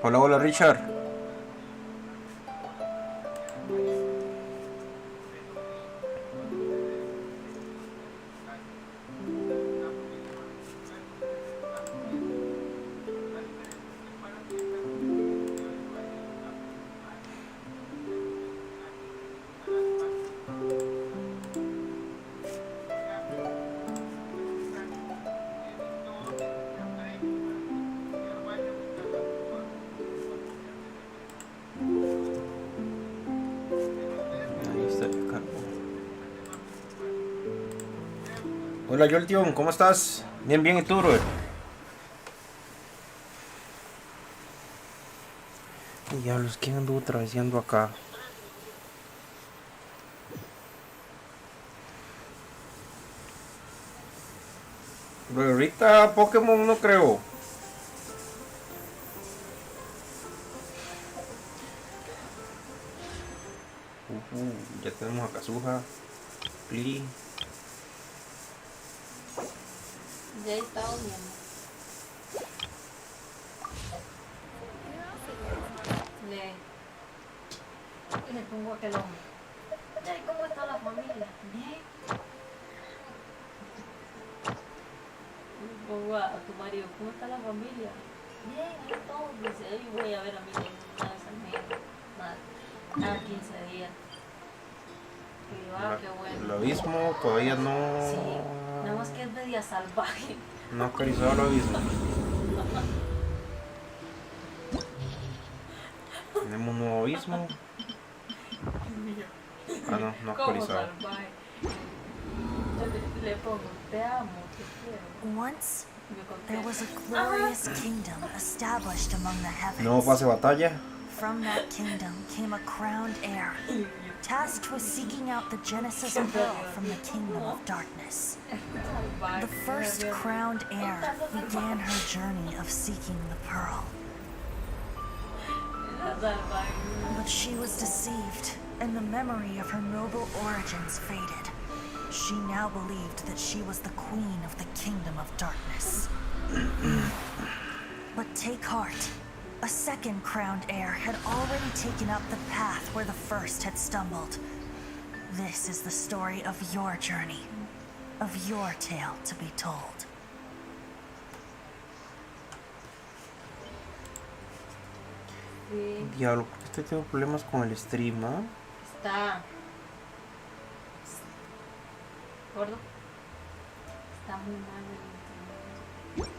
Hola, hola Richard. Ahí está el cargo. Hola Joltion, ¿cómo estás? Bien, bien, ¿y tú, brother? Diablos, ¿quién anduvo traveseando acá? Pero ahorita Pokémon no creo. Ya tenemos a Kazuha, Pli. Ya está viendo. Le pongo aquel hombre. Ya, ¿y cómo está la familia? Bien. Le pongo a tu marido, ¿cómo está la familia? Bien, ahí todo. Dice, ahí voy a ver a mi niña una vez al mes. Cada 15 días. Y yo, qué bueno. El abismo todavía no. Sí, nada más que es media salvaje. No ha acariciado el abismo. Tenemos un nuevo abismo. Ah, no, no ha Como acariciado. salvaje. Yo le pongo, te amo, te quiero. Once, there was a glorious kingdom established among the Nuevo heavens. pase de batalla. From that kingdom came a crowned heir, tasked with seeking out the Genesis pearl from the kingdom of darkness. The first crowned heir began her journey of seeking the pearl. But she was deceived, and the memory of her noble origins faded. She now believed that she was the queen of the kingdom of darkness. But take heart. A second crowned heir had already taken up the path where the first had stumbled. This is the story of your journey, of your tale to be told. Sí, Diablo, porque estoy teniendo problemas con el stream, ¿ah? está gordo. Está muy mal el internet.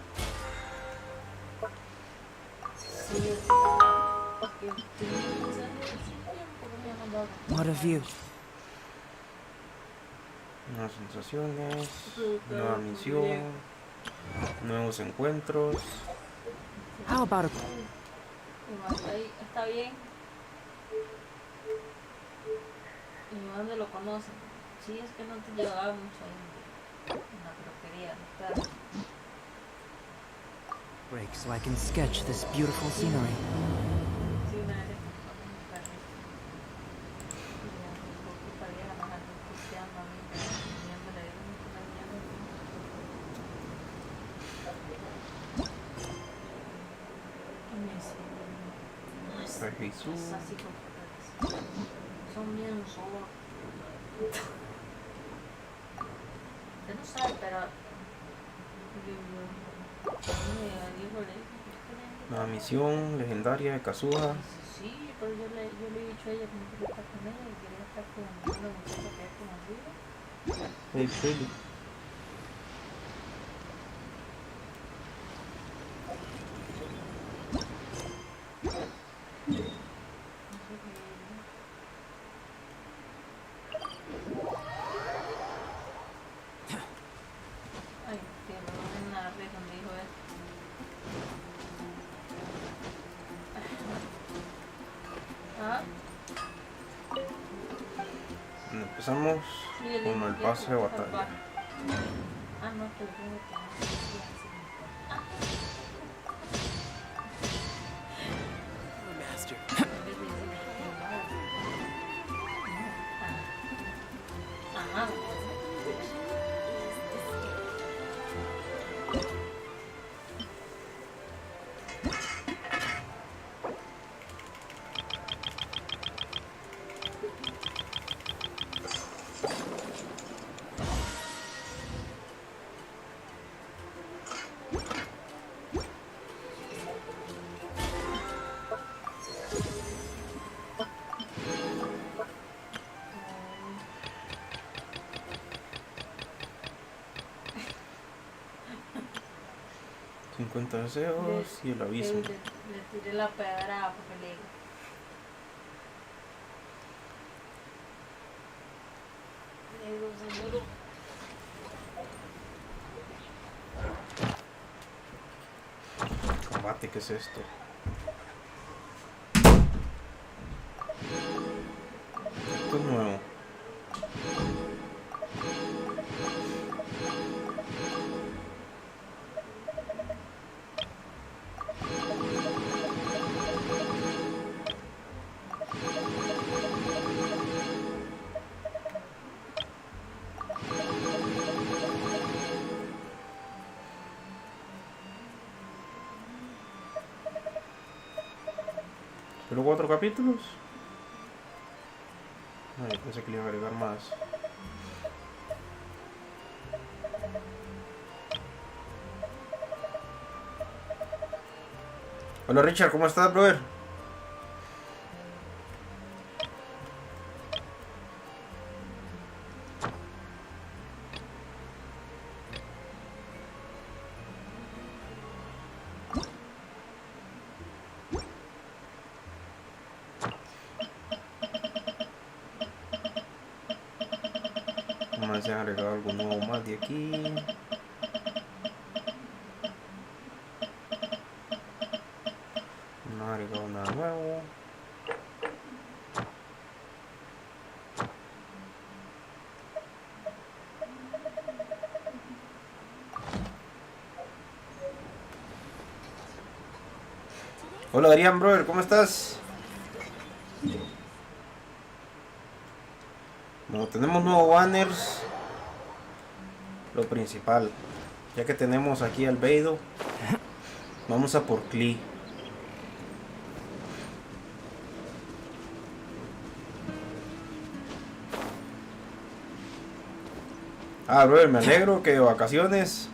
Sí, está. What a view. Nuevas sensaciones, nueva misión, nuevos encuentros. How about a Ahí está bien. ¿Y dónde lo conocen? Sí, es que no te llevaba mucho ahí en la peluquería, claro. break so I can sketch this beautiful scenery? Sí, una vez me tocó un perrito. Y ya, un poquito vieja, más algo puteando a mí, viéndole de un y me dice, no, es Jesús. así como son bien solos. Usted no sabe, pero Nueva misión legendaria de Kazuha. sí, pero yo le he dicho a ella que no quería estar con ella, que quería estar con una muchacha que es conocida. Hey, Philly. Ay, tío, no ven nada de donde dijo esto. ¿Ah? Empezamos con el pase de batalla. Ah, no, que le tengo que Master. Ajá. 50 deseos y el abismo. Le tiré la pedra porque le digo, seguro. Combate, ¿qué es esto? Esto es nuevo. ¿Solo 4 capítulos? Ay, pensé que le iba a agregar más. Hola Richard, ¿cómo estás, brother? Vamos a ver si han agregado algo nuevo más de aquí. No ha agregado nada nuevo. Hola Adrián, brother, ¿cómo estás? Bueno, tenemos nuevos banners. Lo principal, ya que tenemos aquí al Beido, vamos a por Klee. Ah, brother, me alegro que de vacaciones.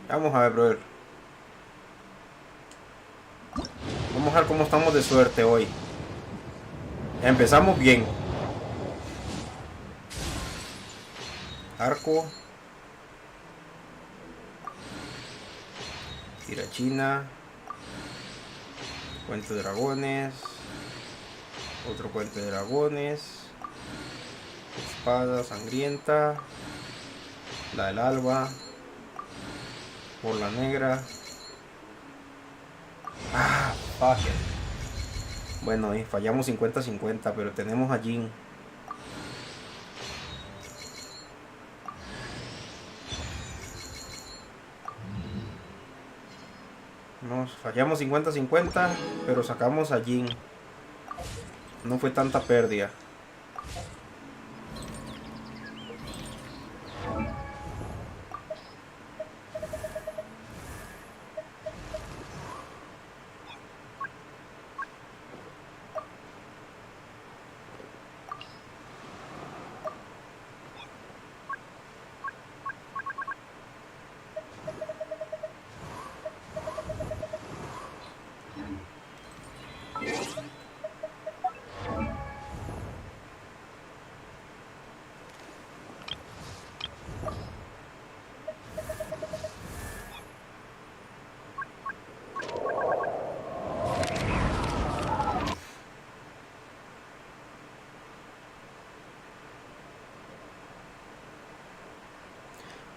Vamos a ver, brother. Vamos a ver cómo estamos de suerte hoy. Empezamos bien. Arco. Tirachina. Cuento de dragones. Otro cuento de dragones. Espada sangrienta. La del alba. Bola negra. Ah, fuck it. Bueno, fallamos 50-50, pero tenemos a Jin. Nos fallamos 50-50, pero sacamos a Jin. No fue tanta pérdida.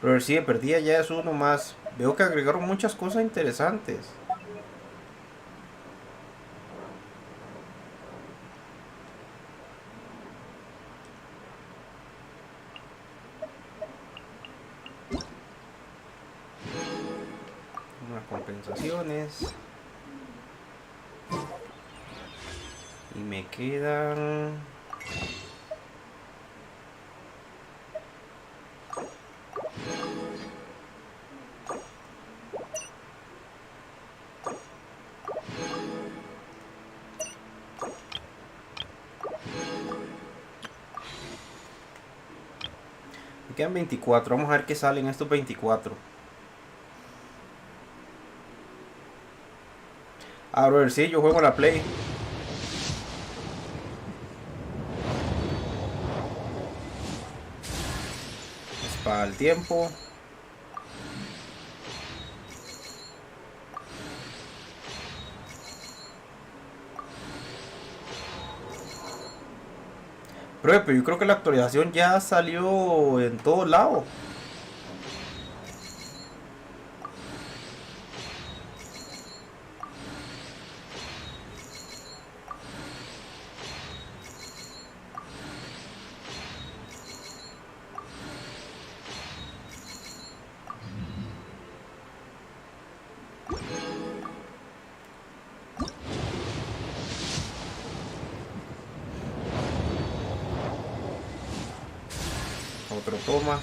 Pero sí, perdía ya es uno más. Veo que agregaron muchas cosas interesantes. Unas compensaciones. Y me quedan quedan 24. Vamos a ver qué salen estos 24. Ah, brother, sí, yo juego a la Play. Es para el tiempo. Pero yo creo que la actualización ya salió en todos lados. Otro toma.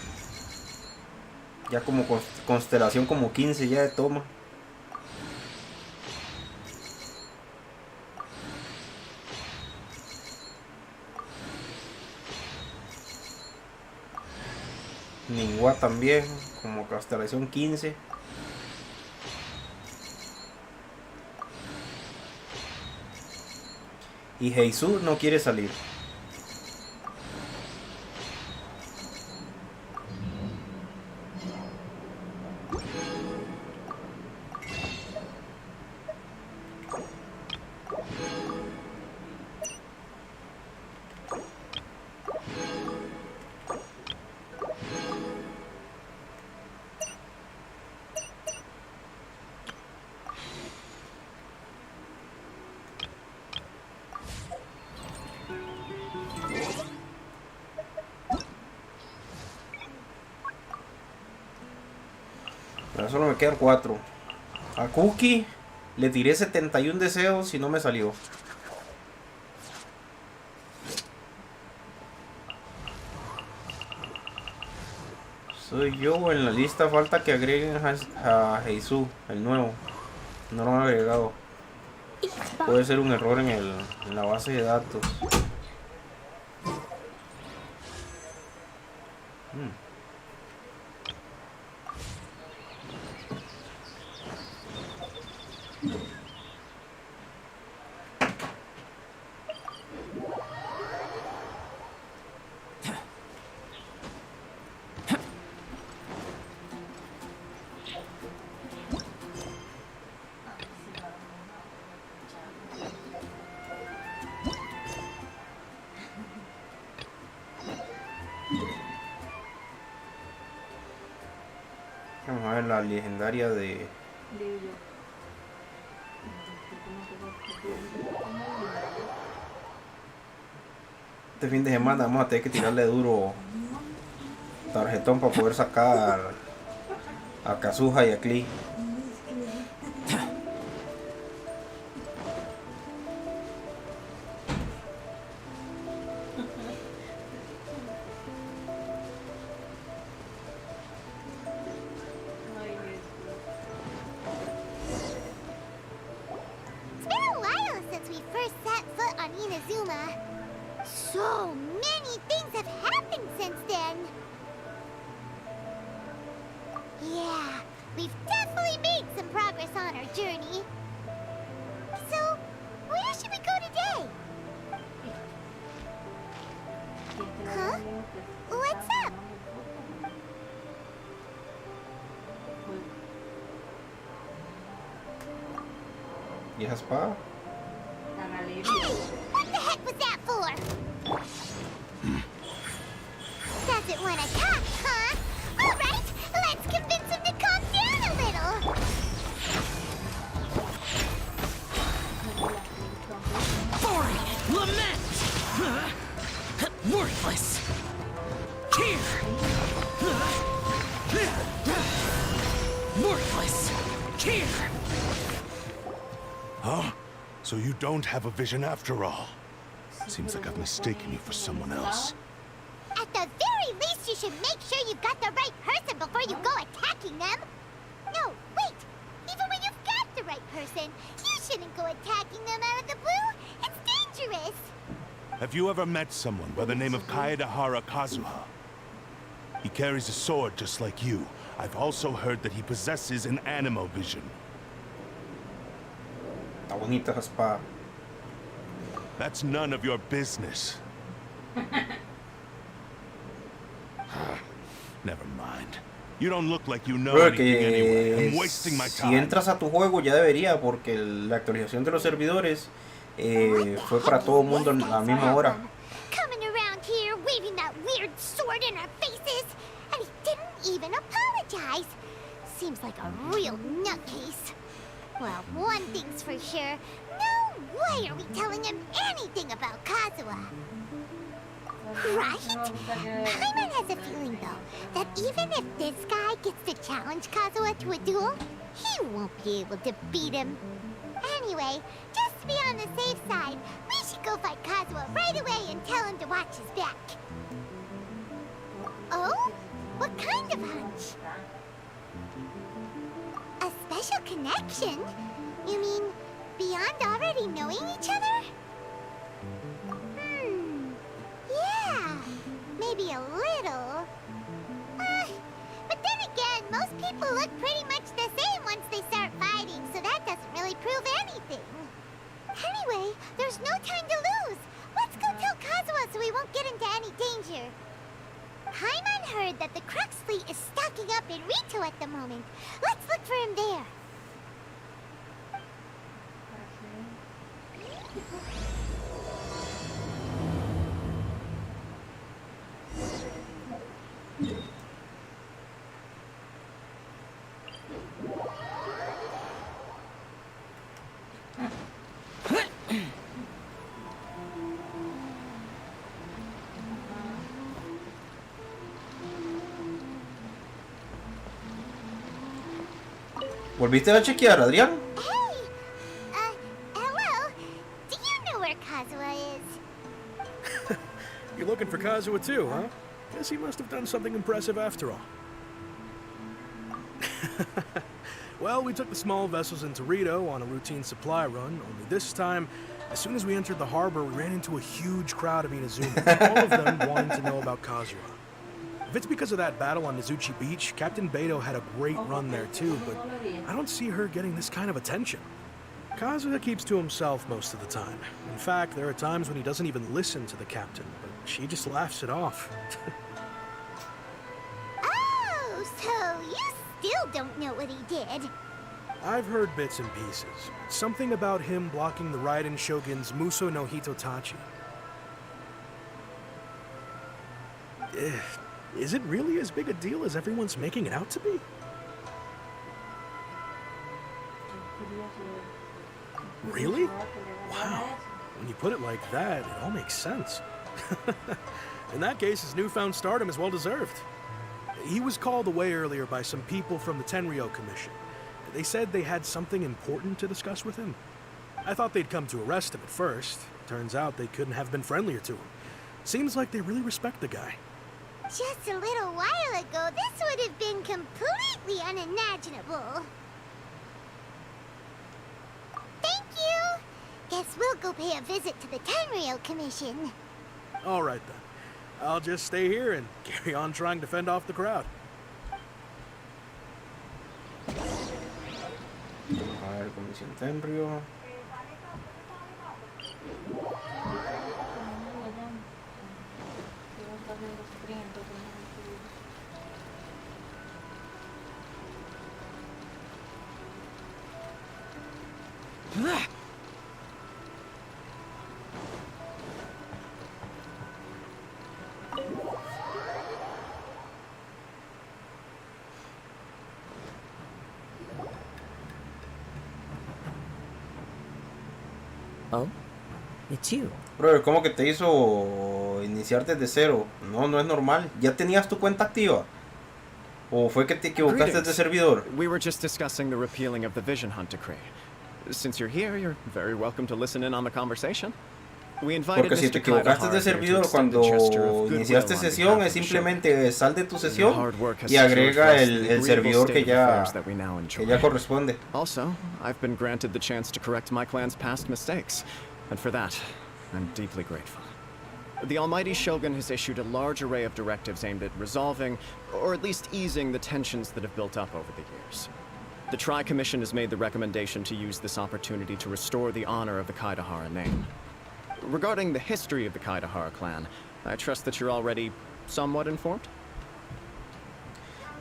Ya como constelación como 15 ya de toma. Ningua también, como constelación 15. Y Jesús no quiere salir. Pero solo me quedan 4. A Cookie le tiré 71 deseos y no me salió. Soy yo, en la lista falta que agreguen a Jesús, el nuevo. No lo han agregado. Puede ser un error en la base de datos. Vamos a ver la legendaria de... Este fin de semana vamos a tener que tirarle duro tarjetón para poder sacar a Kazuha y a Klee. It's been a while since we first set foot on Inazuma. So many things have happened since then. Yeah, we've definitely made some progress on our journey. So, where should we go today? Huh? What's up? ¿Y esa espada? Hey! What the heck was that for? Doesn't want to talk, huh? Alright, let's convince him to calm down a little. Boring! Lament! Worthless! Here! Worthless! Here! Huh? So you don't have a vision after all? Seems like I've mistaken you for someone else. At the very least, you should make sure you've got the right person before you go attacking them. No, wait! Even when you've got the right person, you shouldn't go attacking them out of the blue. It's dangerous. Have you ever met someone by the name of Kaedahara Kazuha? He carries a sword just like you. I've also heard that he possesses an animal vision. Está bonita esa espada. That's none of your business. Never mind. You don't look like you know Bro, anything anyway. I'm que wasting my si time. entras a tu juego ya debería, porque la actualización de los servidores fue para todo el mundo a la misma hora. Coming around here waving that weird sword in our faces, and he didn't even apologize. Seems like a real nutcase. Well, one thing's for sure. No way are we telling him anything about Kazuha. Right? Paimon has a feeling, though, that even if this guy gets to challenge Kazuha to a duel, he won't be able to beat him. Anyway, just to be on the safe side, we should go fight Kazuha right away and tell him to watch his back. Oh? What kind of hunch? A special connection? You mean beyond already knowing each other? Yeah, maybe a little. But then again, most people look pretty much the same once they start fighting, so that doesn't really prove anything. Anyway, there's no time to lose. Let's go tell Kazuha so we won't get into any danger. Paimon heard that the Crux fleet is stocking up in Rito at the moment. Let's look for him there. ¿Volviste a chequear, Adrián? Hey! Hello? Do you know where Kazuha is? You're looking for Kazuha too, huh? Guess he must have done something impressive after all. Well, we took the small vessels into Rito on a routine supply run, only this time, as soon as we entered the harbor, we ran into a huge crowd of Inazuma, all of them wanting to know about Kazuha. If it's because of that battle on Mizuchi Beach, Captain Beto had a great run there too, but I don't see her getting this kind of attention. Kazuha keeps to himself most of the time. In fact, there are times when he doesn't even listen to the captain, but she just laughs it off. Oh, so you still don't know what he did? I've heard bits and pieces. Something about him blocking the Raiden Shogun's Muso no Hitotachi. Is it really as big a deal as everyone's making it out to be? Really? Wow. When you put it like that, it all makes sense. In that case, his newfound stardom is well deserved. He was called away earlier by some people from the Tenryou Commission. They said they had something important to discuss with him. I thought they'd come to arrest him at first. Turns out they couldn't have been friendlier to him. Seems like they really respect the guy. Just a little while ago, this would have been completely unimaginable. Thank you! Guess we'll go pay a visit to the Tenryou Commission. All right then. I'll just stay here and carry on trying to fend off the crowd. A ver, Comisión Tenryou. Oh, it's you. Bro, ¿cómo que te hizo iniciar desde cero? No, no es normal. ¿Ya tenías tu cuenta activa? ¿O fue que te equivocaste de servidor? We were just discussing the repealing of the Vision Hunt decree. Since you're here, you're very welcome to listen in on the conversation. We invited Porque si te Mr. equivocaste de Kaidahara here to servidor extend a cuando gesture of goodwill iniciaste on sesión, behalf es of the simplemente sal de tu Your sesión hard work has y agrega secured for us the el agreeable servidor state que of ya, affairs that we now enjoy. que ya corresponde. Also, I've been granted the chance to correct my clan's past mistakes, and for that, I'm deeply grateful. The Almighty Shogun has issued a large array of directives aimed at resolving, or at least easing, the tensions that have built up over the years. The Tri-Commission has made the recommendation to use this opportunity to restore the honor of the Kaidahara name. Regarding the history of the Kaidahara clan, I trust that you're already somewhat informed?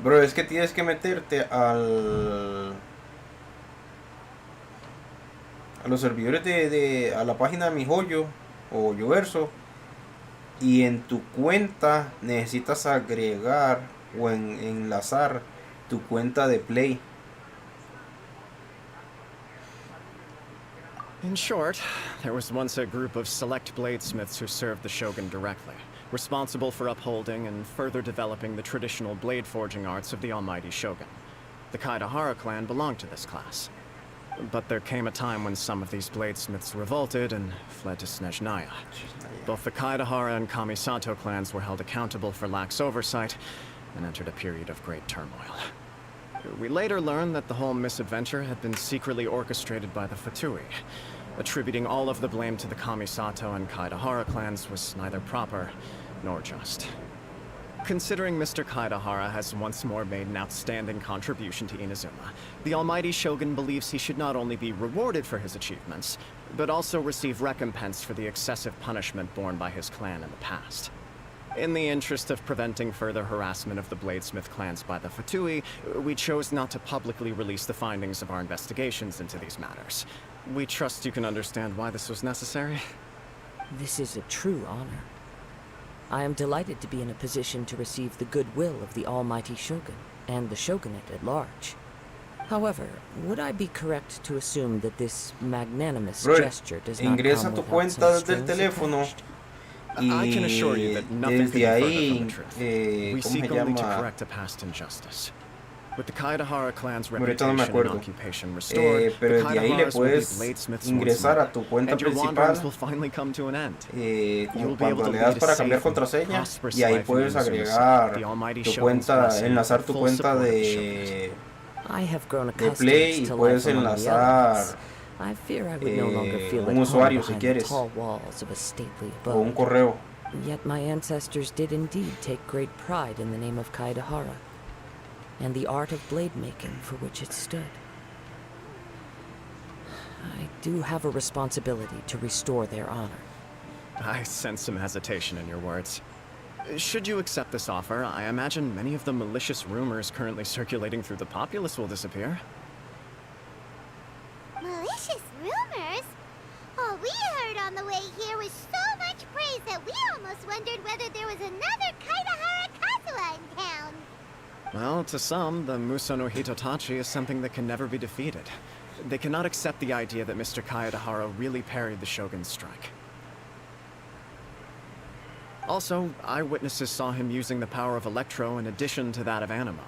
Bro, es que tienes que meterte a los servidores a la página de mi joyo o Yoverso, y en tu cuenta necesitas agregar o enlazar tu cuenta de Play. In short, there was once a group of select bladesmiths who served the Shogun directly, responsible for upholding and further developing the traditional blade forging arts of the Almighty Shogun. The Kaidahara clan belonged to this class. But there came a time when some of these bladesmiths revolted and fled to Snezhnaya. Both the Kaidahara and Kamisato clans were held accountable for lax oversight and entered a period of great turmoil. We later learned that the whole misadventure had been secretly orchestrated by the Fatui. Attributing all of the blame to the Kamisato and Kaidahara clans was neither proper nor just. Considering Mr. Kaidahara has once more made an outstanding contribution to Inazuma, the Almighty Shogun believes he should not only be rewarded for his achievements, but also receive recompense for the excessive punishment borne by his clan in the past. In the interest of preventing further harassment of the Bladesmith clans by the Fatui, we chose not to publicly release the findings of our investigations into these matters. We trust you can understand why this was necessary. This is a true honor. I am delighted to be in a position to receive the goodwill of the Almighty Shogun and the Shogunate at large. However, would I be correct to assume that this magnanimous gesture does not ingresa come tu without cuenta some desde el strings teléfono attached? I can assure you that nothing could be desde further ahí, from the truth. We ¿cómo se seek only to llama? correct a past injustice. With the Kaidahara clan's Ahorita no me reputation and acuerdo. occupation restored, Pero the desde ahí le Kaidaharas will be puedes bladesmiths once ingresar more, a tu cuenta and your wanderings principal, will finally come to an end. como You'll be able cuando to le das lead a para safe cambiar and contraseña, prosperous y ahí life in puedes Inazuma, agregar the Almighty tu Shogun's cuenta, blessing, enlazar tu full cuenta support of the de I have grown Play, accustomed y to puedes life among the enlazar elements. I fear I would no longer feel un at home usuario si behind the quieres, tall walls of a stately o un abode. correo. Yet my ancestors did indeed take great pride in the name of Kaidahara, and the art of blade making for which it stood. I do have a responsibility to restore their honor. I sense some hesitation in your words. Should you accept this offer, I imagine many of the malicious rumors currently circulating through the populace will disappear. Malicious rumors? All we heard on the way here was so much praise that we almost wondered whether there was another Kaidahara Kazuha in town. Well, to some, the Muso no Hitotachi is something that can never be defeated. They cannot accept the idea that Mr. Kaedahara really parried the Shogun's strike. Also, eyewitnesses saw him using the power of Electro in addition to that of Anima.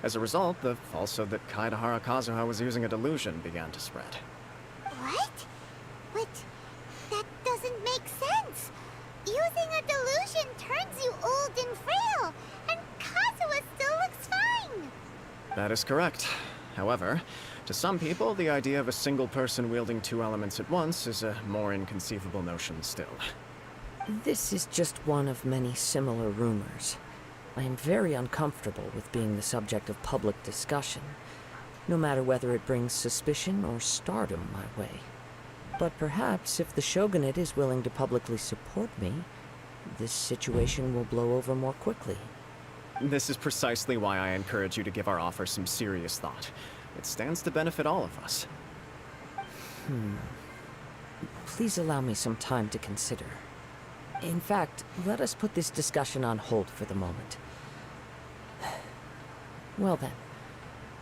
As a result, the falsehood that Kaedahara Kazuha was using a delusion began to spread. What? But that doesn't make sense. Using a delusion turns you old and frail, and Kazuha still looks fine. That is correct. However, to some people, the idea of a single person wielding two elements at once is a more inconceivable notion still. This is just one of many similar rumors. I am very uncomfortable with being the subject of public discussion, no matter whether it brings suspicion or stardom my way. But perhaps if the Shogunate is willing to publicly support me, this situation will blow over more quickly. This is precisely why I encourage you to give our offer some serious thought. It stands to benefit all of us. Please allow me some time to consider. In fact, let us put this discussion on hold for the moment. Well then,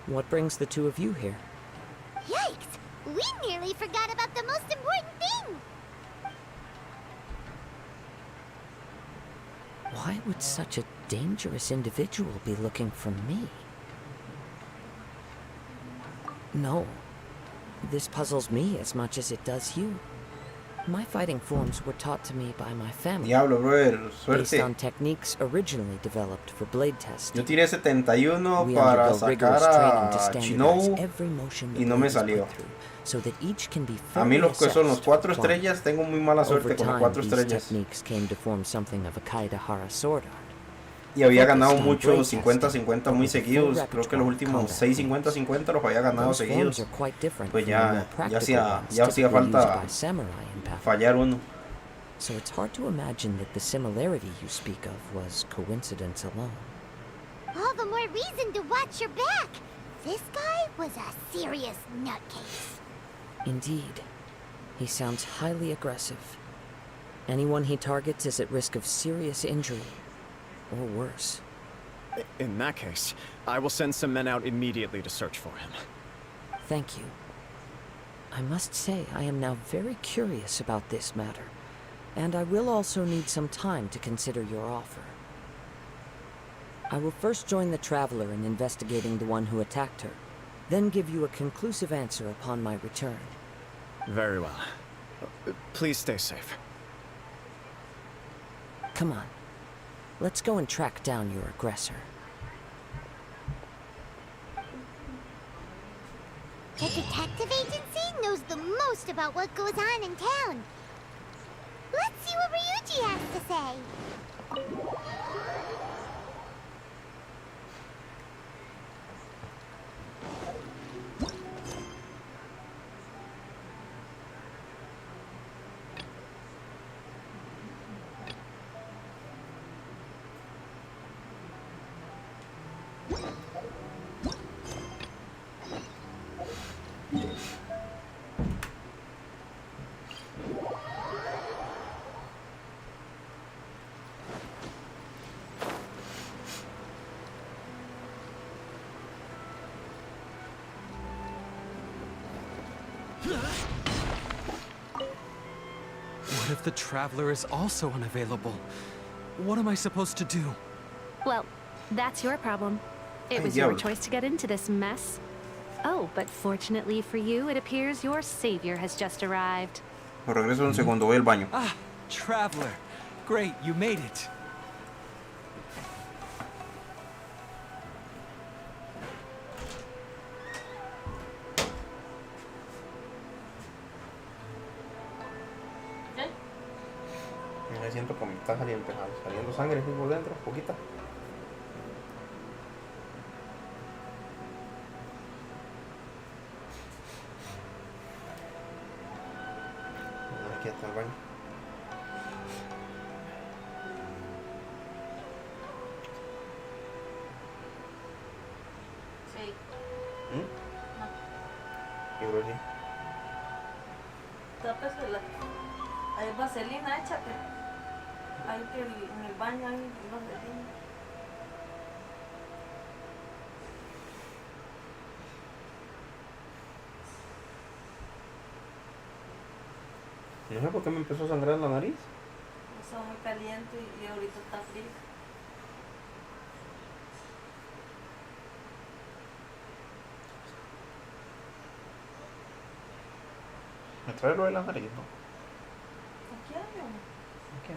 what brings the two of you here? Yikes! We nearly forgot about the most important thing! Why would such a dangerous individual be looking for me? No. This puzzles me as much as it does you. My fighting forms were taught to me by my family, Diablo, brother, based suerte. on techniques originally developed for blade Yo testing. tiré 71 We para undergo rigorous sacar training to a standardize Chinobu every motion the y no me blade is salió. put through, so that each can be A mí fairly los que son los assessed 4 for quality. estrellas, tengo muy mala Over suerte con los time, 4 these estrellas. techniques came to form something of a Kaidahara sword art. Y había Focused ganado on muchos blade 50-50 muy testing, seguidos. full Creo que los repertoire últimos combat 6 moves. 50-50 los había ganado Those forms seguidos. are quite different Pues from the more ya practical hacía ones ya hacía typically used falta by samurai in battle. fallar uno. So it's hard to imagine that the similarity you speak of was coincidence alone. All the more reason to watch your back. This guy was a serious nutcase. Indeed. He sounds highly aggressive. Anyone he targets is at risk of serious injury, or worse. In that case, I will send some men out immediately to search for him. Thank you. I must say I am now very curious about this matter, and I will also need some time to consider your offer. I will first join the Traveler in investigating the one who attacked her, then give you a conclusive answer upon my return. Very well. Please stay safe. Come on. Let's go and track down your aggressor. The detective agency knows the most about what goes on in town. Let's see what Ryuji has to say. What if the Traveler is also unavailable? What am I supposed to do? Well, that's your problem. It was your choice to get into this mess. Oh, but fortunately for you, it appears your savior has just arrived. Lo regreso un segundo, voy al baño. Ah, Traveler. Great, you made it. Me siento como que está saliendo sangre aquí por dentro, poquita. Aquí está el baño. Sí. Yo creo que sí. Tápesela. Hay vaselina, échate. Hay que en el baño hay vaselina. No sé por qué me empezó a sangrar la nariz. Está muy caliente y ahorita está frío. Me trae lo de la nariz, ¿no? Aquí hay uno. Aquí.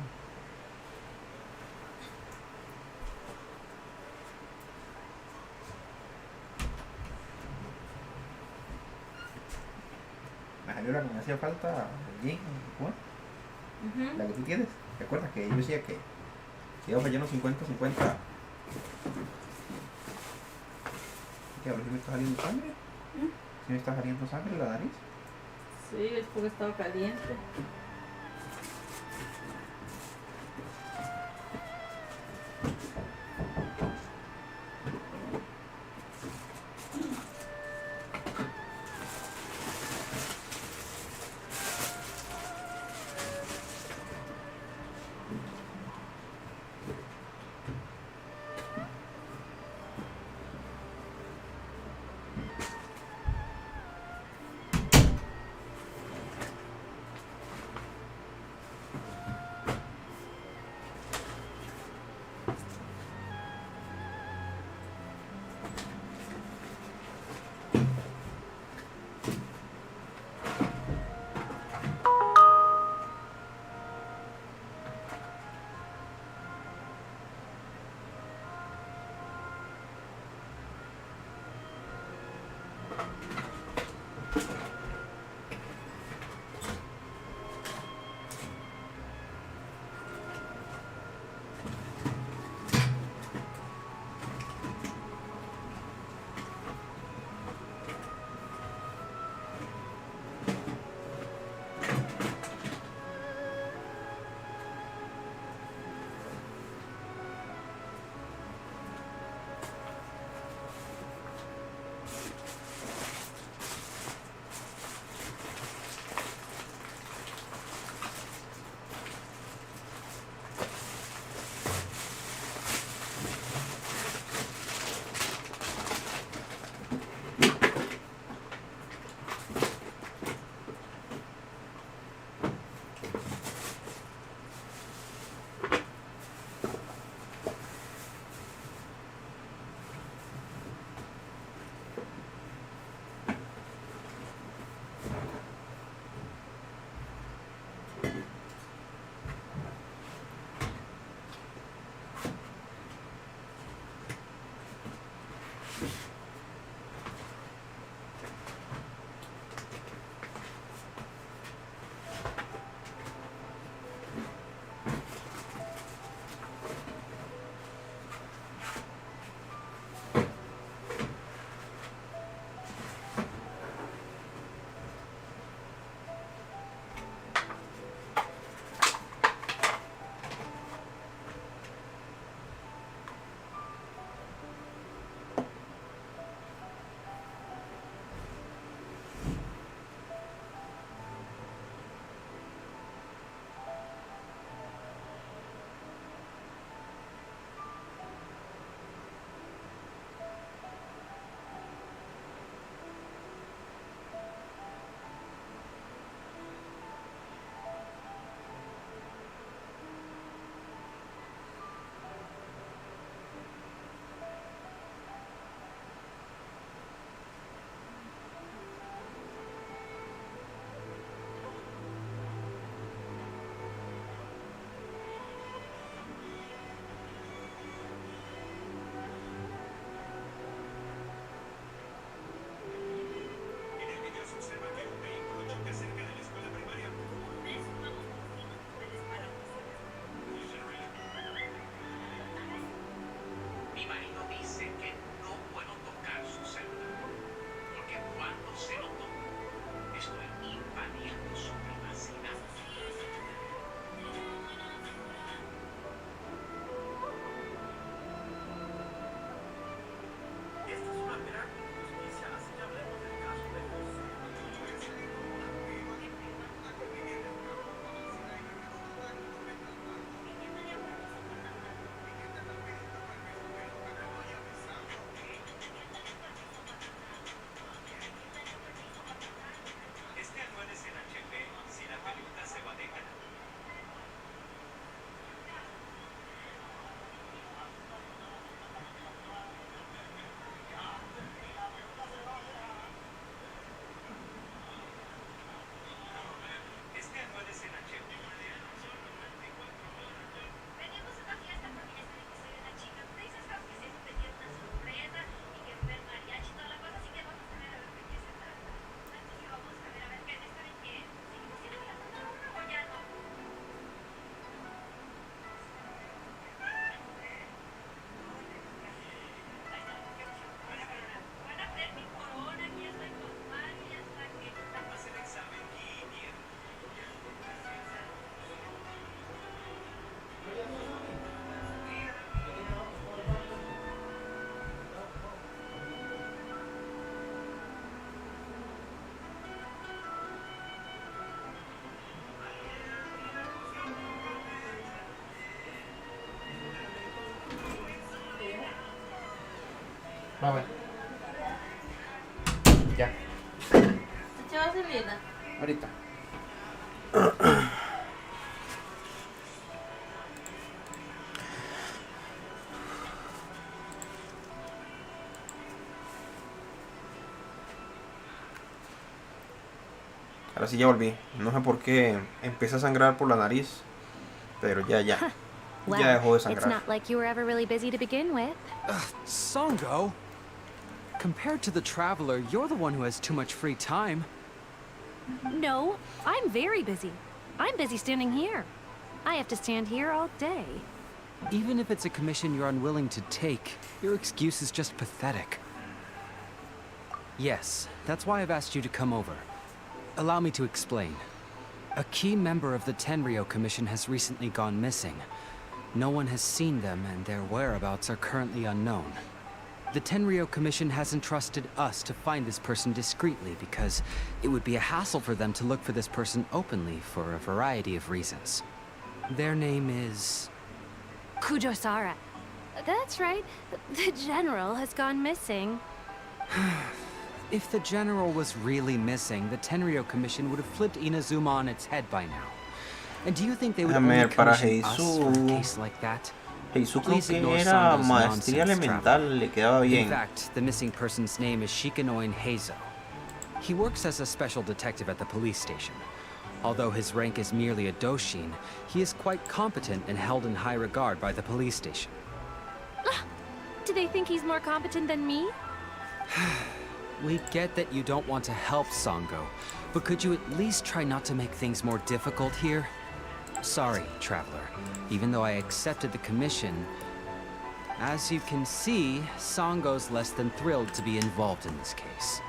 Me salió la que me hacía falta allí, ¿no? La que tú tienes. ¿Te acuerdas que yo decía que iba fallando 50-50? ¿Qué? A ver si me está saliendo sangre. ¿Si me está saliendo sangre en la nariz? Sí, es porque estaba caliente. A ver. Ya. ¿Te echó vaselina? Ahorita. Ahora sí ya volví. No sé por qué empieza a sangrar por la nariz. Pero ya. Ya Well, dejó de it's sangrar. not like you were ever really busy to begin with. Songo? Compared to the Traveler, you're the one who has too much free time. No, I'm very busy. I'm busy standing here. I have to stand here all day. Even if it's a commission you're unwilling to take, your excuse is just pathetic. Yes, that's why I've asked you to come over. Allow me to explain. A key member of the Tenryou Commission has recently gone missing. No one has seen them, and their whereabouts are currently unknown. The Tenryou Commission has entrusted us to find this person discreetly because it would be a hassle for them to look for this person openly for a variety of reasons. Their name is... Kujosara. That's right. The general has gone missing. If the general was really missing, the Tenryou Commission would have flipped Inazuma on its head by now. And do you think they would only commission us for a case like that? Heisu creo que era maestría elemental, le quedaba bien. In fact, the missing person's name is Shikanoin Heizo. He works as a special detective at the police station. Although his rank is merely a doshin, he is quite competent and held in high regard by the police station. Do they think he's more competent than me? We get that you don't want to help Songo, but could you at least try not to make things more difficult here? Sorry, Traveler. Even though I accepted the commission, as you can see, Songo's less than thrilled to be involved in this case.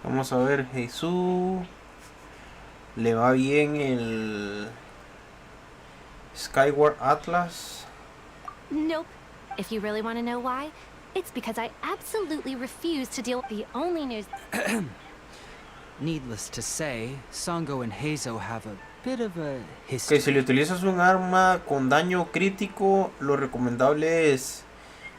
Vamos a ver, Jesús. Le va bien el Skyward Atlas. Nope. If you really want to know why, it's because I absolutely refuse to deal with the only news. Needless to say, Songo and Heizo have a bit of a Que history. si le utilizas un arma con daño crítico, lo recomendable es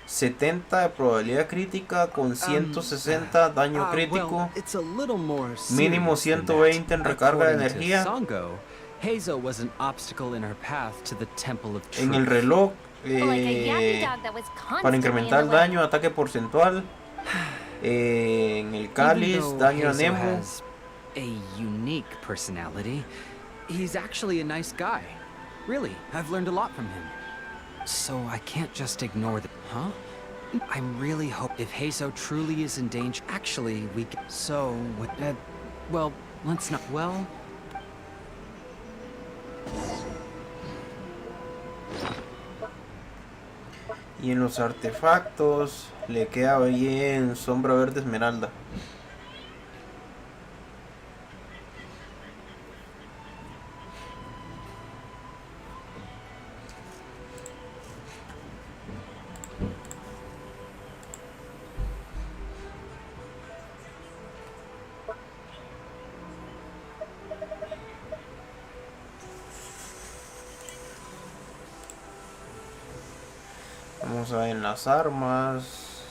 70 de probabilidad crítica con 160 daño crítico. Well, it's a little more Mínimo serious than 120 en that. recarga de According to energía. Songo, Heizo was an obstacle in her path to the Temple of Truth. En el reloj, Like a yappy dog that was para constantly in incrementar el the way. daño, ataque porcentual. En el cáliz, Even though daño a Heizo Nemo. has a unique personality, he's actually a nice guy. Really, I've learned a lot from him. So I can't just ignore the... Huh? I'm really hope if Heizo truly is in danger. Actually, we... So, well, let's not... Well... Y en los artefactos le queda bien sombra verde esmeralda. Vamos a ver en las armas.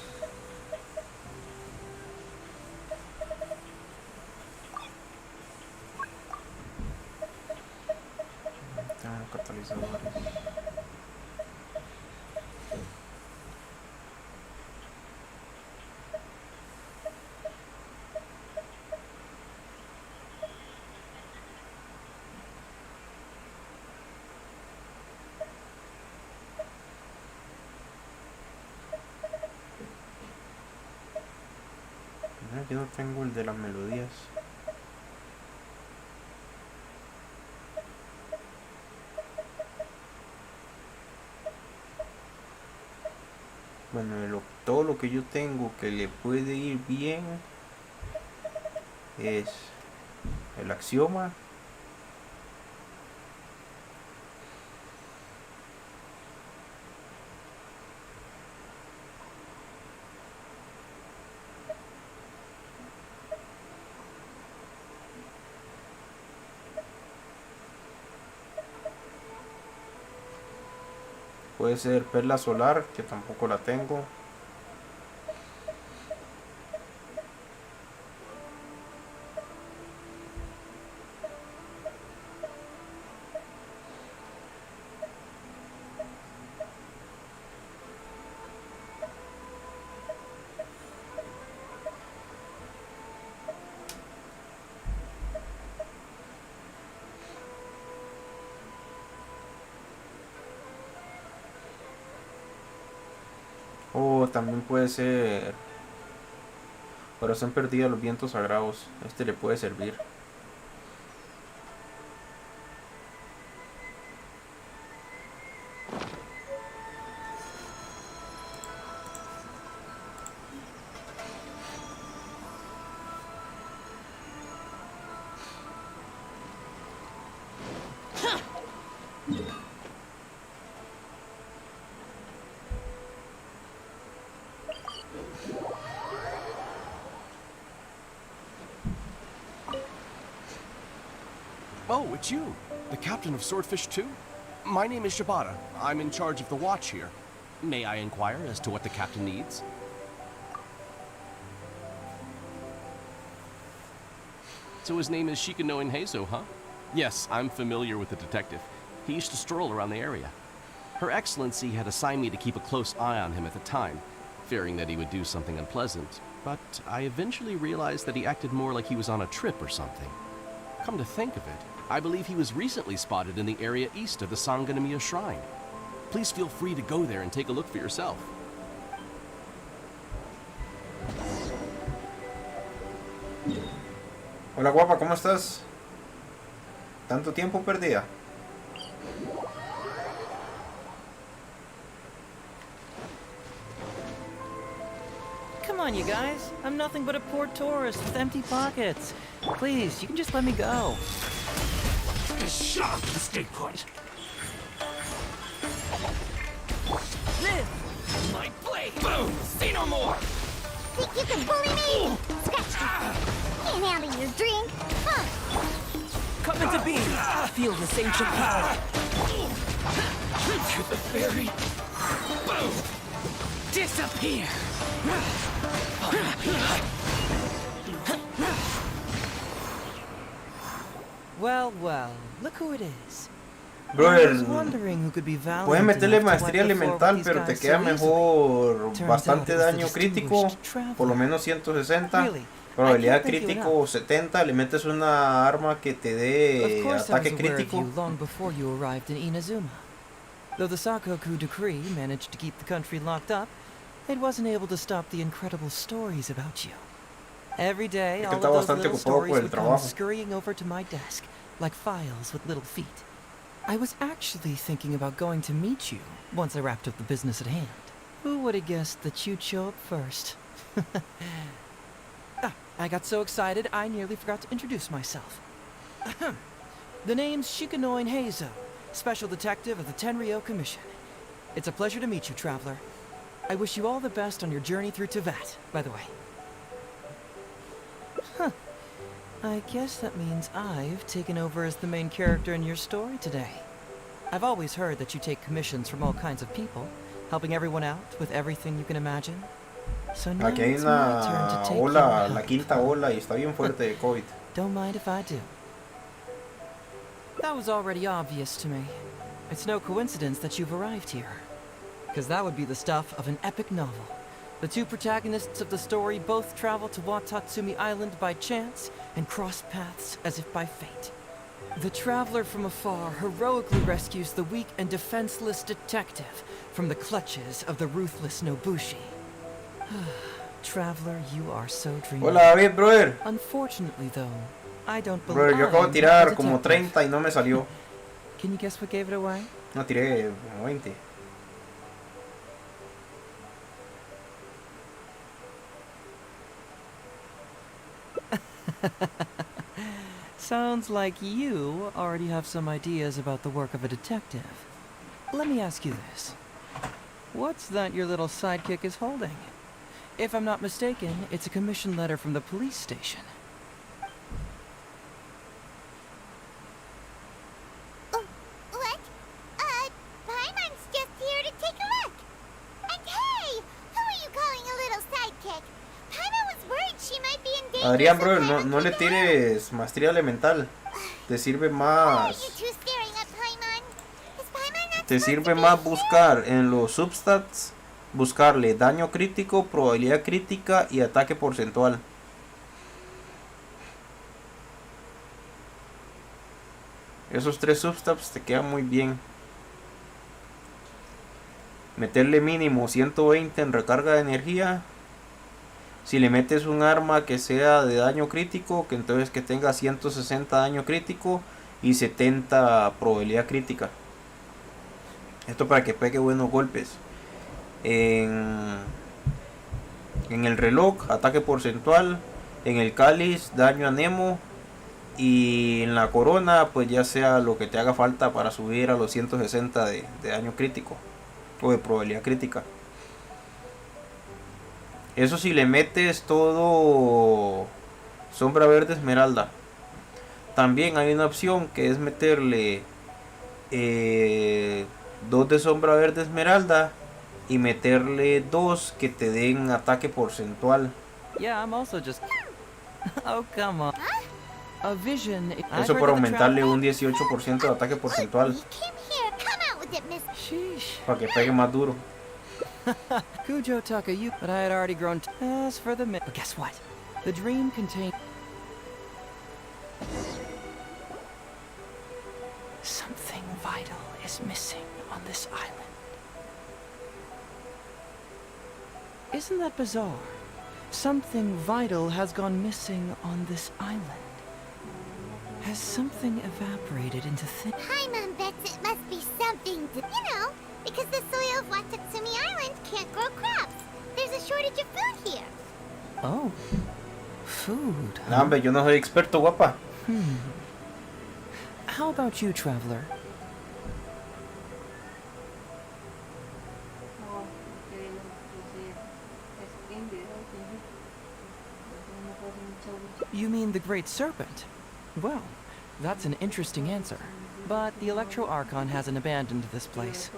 Tengo catalizadores. Yo no tengo el de las melodías. Bueno, todo lo que yo tengo que le puede ir bien es el axioma. Puede ser perla solar, que tampoco la tengo. O también puede ser corazón perdido a los vientos sagrados. Este le puede servir. Oh, it's you, the captain of Swordfish 2? My name is Shibata. I'm in charge of the watch here. May I inquire as to what the captain needs? So his name is Shikano Heizo, huh? Yes, I'm familiar with the detective. He used to stroll around the area. Her Excellency had assigned me to keep a close eye on him at the time, fearing that he would do something unpleasant, but I eventually realized that he acted more like he was on a trip or something. Come to think of it, I believe he was recently spotted in the area east of the Sanganamiya Shrine. Please feel free to go there and take a look for yourself. Hola guapa, ¿cómo estás? ¿Tanto tiempo perdida? Come on, you guys. I'm nothing but a poor tourist with empty pockets. Please, you can just let me go. Shut up and stay put. Live! My blade! Boom! See no more! Think you can bully me? Scratch you. Can't handle your drink. Huh. Come into being. Feel this ancient power. To the fairy. Boom! Disappear! Well, well, look who it is. Brother, I was wondering who could be valiant puedes meterle enough to maestría wipe the floor elemental, with pero these te guys queda so mejor easily. bastante Turns out it daño was a crítico, distinguished traveler. por lo menos 160. Really, Probabilidad I can't thank you crítico enough. 70. Le metes una arma que te Of dé course, I was ataque aware of crítico. you long before you arrived in Inazuma. Though the Sakoku decree managed to keep the country locked up, it wasn't able to stop the incredible stories about you. Every day, Es all que of está those bastante little ocupado por stories el would come trabajo. scurrying over to my desk, like files with little feet. I was actually thinking about going to meet you once I wrapped up the business at hand. Who would have guessed that you'd show up first? I got so excited I nearly forgot to introduce myself. The name's Shikano Heizo, Special Detective of the Tenryou Commission. It's a pleasure to meet you, traveler. I wish you all the best on your journey through Tibet, by the way. Huh. I guess that means I've taken over as the main character in your story today. I've always heard that you take commissions from all kinds of people, helping everyone out with everything you can imagine. So now Aquí hay it's my turn to una take your ola, la help. quinta ola, y está bien fuerte de COVID. Don't mind if I do. That was already obvious to me. It's no coincidence that you've arrived here. Because that would be the stuff of an epic novel. The two protagonists of the story both travel to Watatsumi Island by chance and cross paths as if by fate. The traveler from afar heroically rescues the weak and defenseless detective from the clutches of the ruthless Nobushi. Traveler, you are so dreamy. Hola, David, brother. Unfortunately, though, I don't believe Brother, yo acabo de tirar como 30 y no me salió. Can you guess what gave it away? No, tiré como 20. Sounds like you already have some ideas about the work of a detective. Let me ask you this. What's that your little sidekick is holding? If I'm not mistaken, it's a commission letter from the police station. What? Paimon's just here to take a look. And hey, who are you calling a little sidekick? Paimon was worried she might be in danger. Adrián, bro, no le tires maestría elemental. Te sirve más. Te sirve más buscar en los substats, buscarle daño crítico, probabilidad crítica y ataque porcentual. Esos 3 substats te quedan muy bien. Meterle mínimo 120 en recarga de energía. Si le metes un arma que sea de daño crítico, que entonces que tenga 160 daño crítico y 70 probabilidad crítica. Esto para que pegue buenos golpes. En el reloj, ataque porcentual. En el cáliz, daño a Nemo. Y en la corona, pues ya sea lo que te haga falta para subir a los 160 de daño crítico. O de probabilidad crítica. Eso si le metes todo sombra verde esmeralda. También hay una opción que es meterle 2 de sombra verde esmeralda y meterle 2 que te den ataque porcentual. Yeah, I'm also just... Oh, come on. A vision... Eso para aumentarle un 18% de ataque porcentual. Para que pegue más duro. Kujo Takayu, but I had already grown as for the but guess what? The dream contained something vital is missing on this island. Isn't that bizarre? Something vital has gone missing on this island. Has something evaporated into thin... Paimon bets it must be something to... You know, because the soil of Watatsumi Island can't grow crops. There's a shortage of food here. Oh. Food. Nah, hombre, yo no soy experto, guapa. How about you, traveler? You mean the Great Serpent? Well, that's an interesting answer. But the Electro Archon hasn't abandoned this place.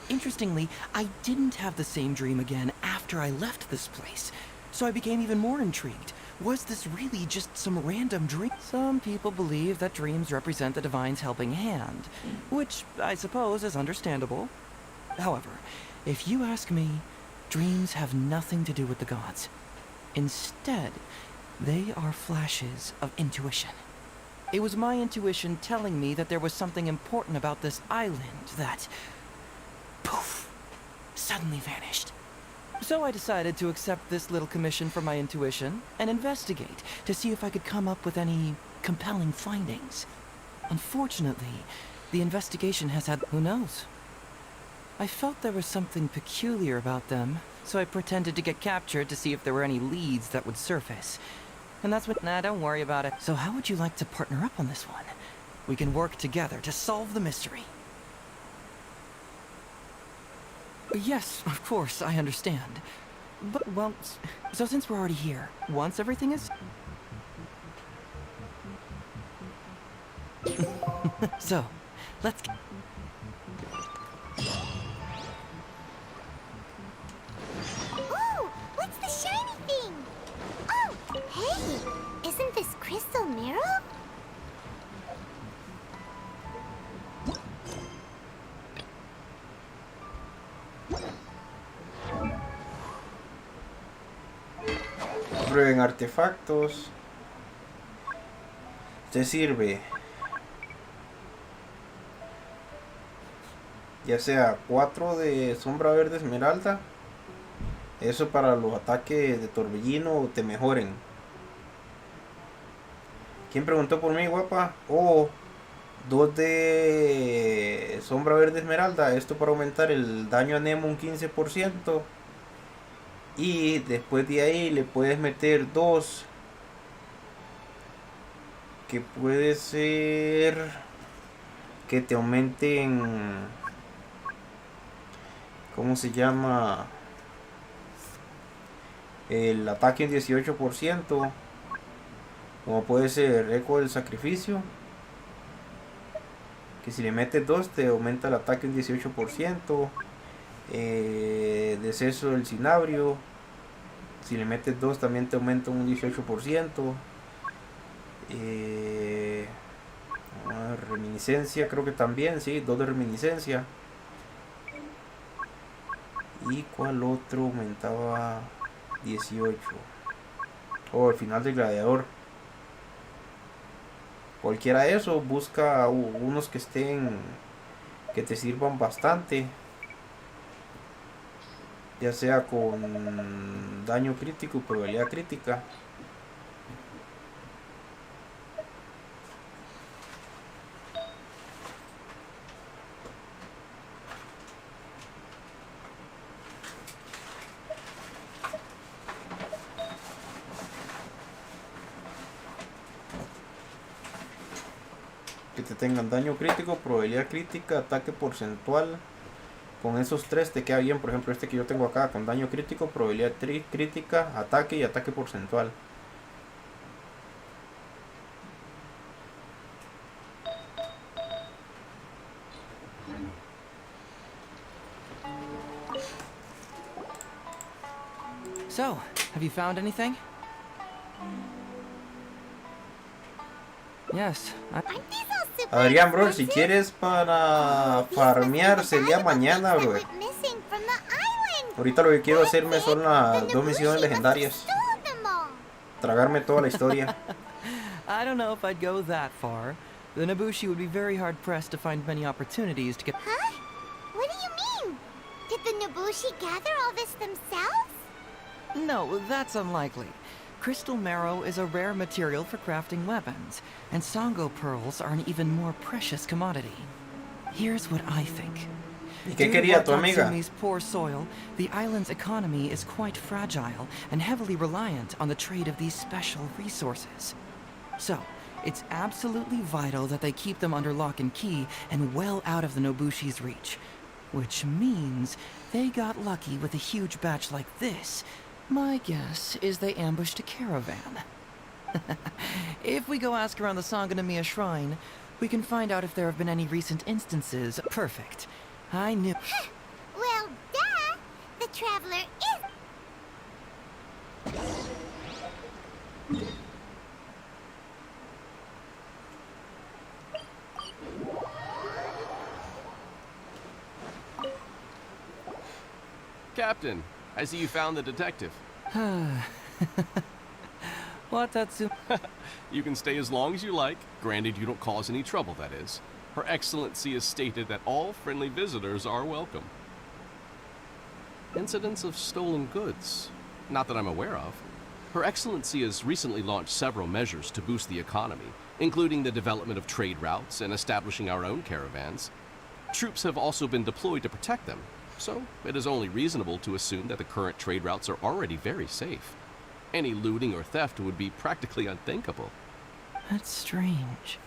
Interestingly, I didn't have the same dream again after I left this place. So I became even more intrigued. Was this really just some random dream? Some people believe that dreams represent the Divine's helping hand, which I suppose is understandable. However, if you ask me, dreams have nothing to do with the gods. Instead, they are flashes of intuition. It was my intuition telling me that there was something important about this island that, poof, suddenly vanished. So I decided to accept this little commission from my intuition and investigate to see if I could come up with any compelling findings. Unfortunately, the investigation has had... who knows? I felt there was something peculiar about them, so I pretended to get captured to see if there were any leads that would surface. And that's what... Nah, don't worry about it. So how would you like to partner up on this one? We can work together to solve the mystery. Yes, of course, I understand. But, well, so since we're already here, once everything is... So, let's... Ooh, what's the shiny thing? Oh, hey, isn't this crystal mirror? En artefactos te sirve ya sea 4 de sombra verde esmeralda, eso para los ataques de torbellino te mejoren. ¿Quién preguntó por mí, guapa? O 2 de sombra verde esmeralda, esto para aumentar el daño a Nemo un 15%. Y después de ahí le puedes meter 2 que puede ser que te aumenten, ¿cómo se llama? El ataque en 18%, como puede ser eco del sacrificio, que si le metes 2 te aumenta el ataque en 18%. Deceso del cinabrio, si le metes 2 también te aumenta un 18%. Reminiscencia creo que también, sí, 2 de reminiscencia. ¿Y cuál otro aumentaba 18? El final del gladiador. Cualquiera de esos, busca unos que que te sirvan bastante, ya sea con daño crítico y probabilidad crítica. Que te tengan daño crítico, probabilidad crítica, ataque porcentual. Con esos 3 te queda bien. Por ejemplo, este que yo tengo acá, con daño crítico, probabilidad crítica, ataque y ataque porcentual. So, have you found anything? Yes. Adrián, bro, si quieres para farmear sería mañana, bro. Ahorita lo que quiero hacerme son las 2 misiones legendarias. Tragarme toda la historia. I don't know if I'd go that far. The Nobushi would be very hard pressed to find many opportunities to get. Huh? What do you mean? Did the Nobushi gather all this themselves? No, that's unlikely. Crystal marrow is a rare material for crafting weapons, and Sango pearls are an even more precious commodity. Here's what I think. ¿Y qué quería tu amiga? Due to Watatsumi's poor soil, the island's economy is quite fragile and heavily reliant on the trade of these special resources. So, it's absolutely vital that they keep them under lock and key and well out of the Nobushi's reach. Which means they got lucky with a huge batch like this. My guess is they ambushed a caravan. If we go ask around the Sangonamiya shrine, we can find out if there have been any recent instances. Perfect. I knew. Well, duh! The traveler is... Captain, I see you found the detective. Watatsu. You can stay as long as you like, granted you don't cause any trouble, that is. Her Excellency has stated that all friendly visitors are welcome. Incidents of stolen goods? Not that I'm aware of. Her Excellency has recently launched several measures to boost the economy, including the development of trade routes and establishing our own caravans. Troops have also been deployed to protect them, so it is only reasonable to assume that the current trade routes are already very safe. Any looting or theft would be practically unthinkable. That's strange.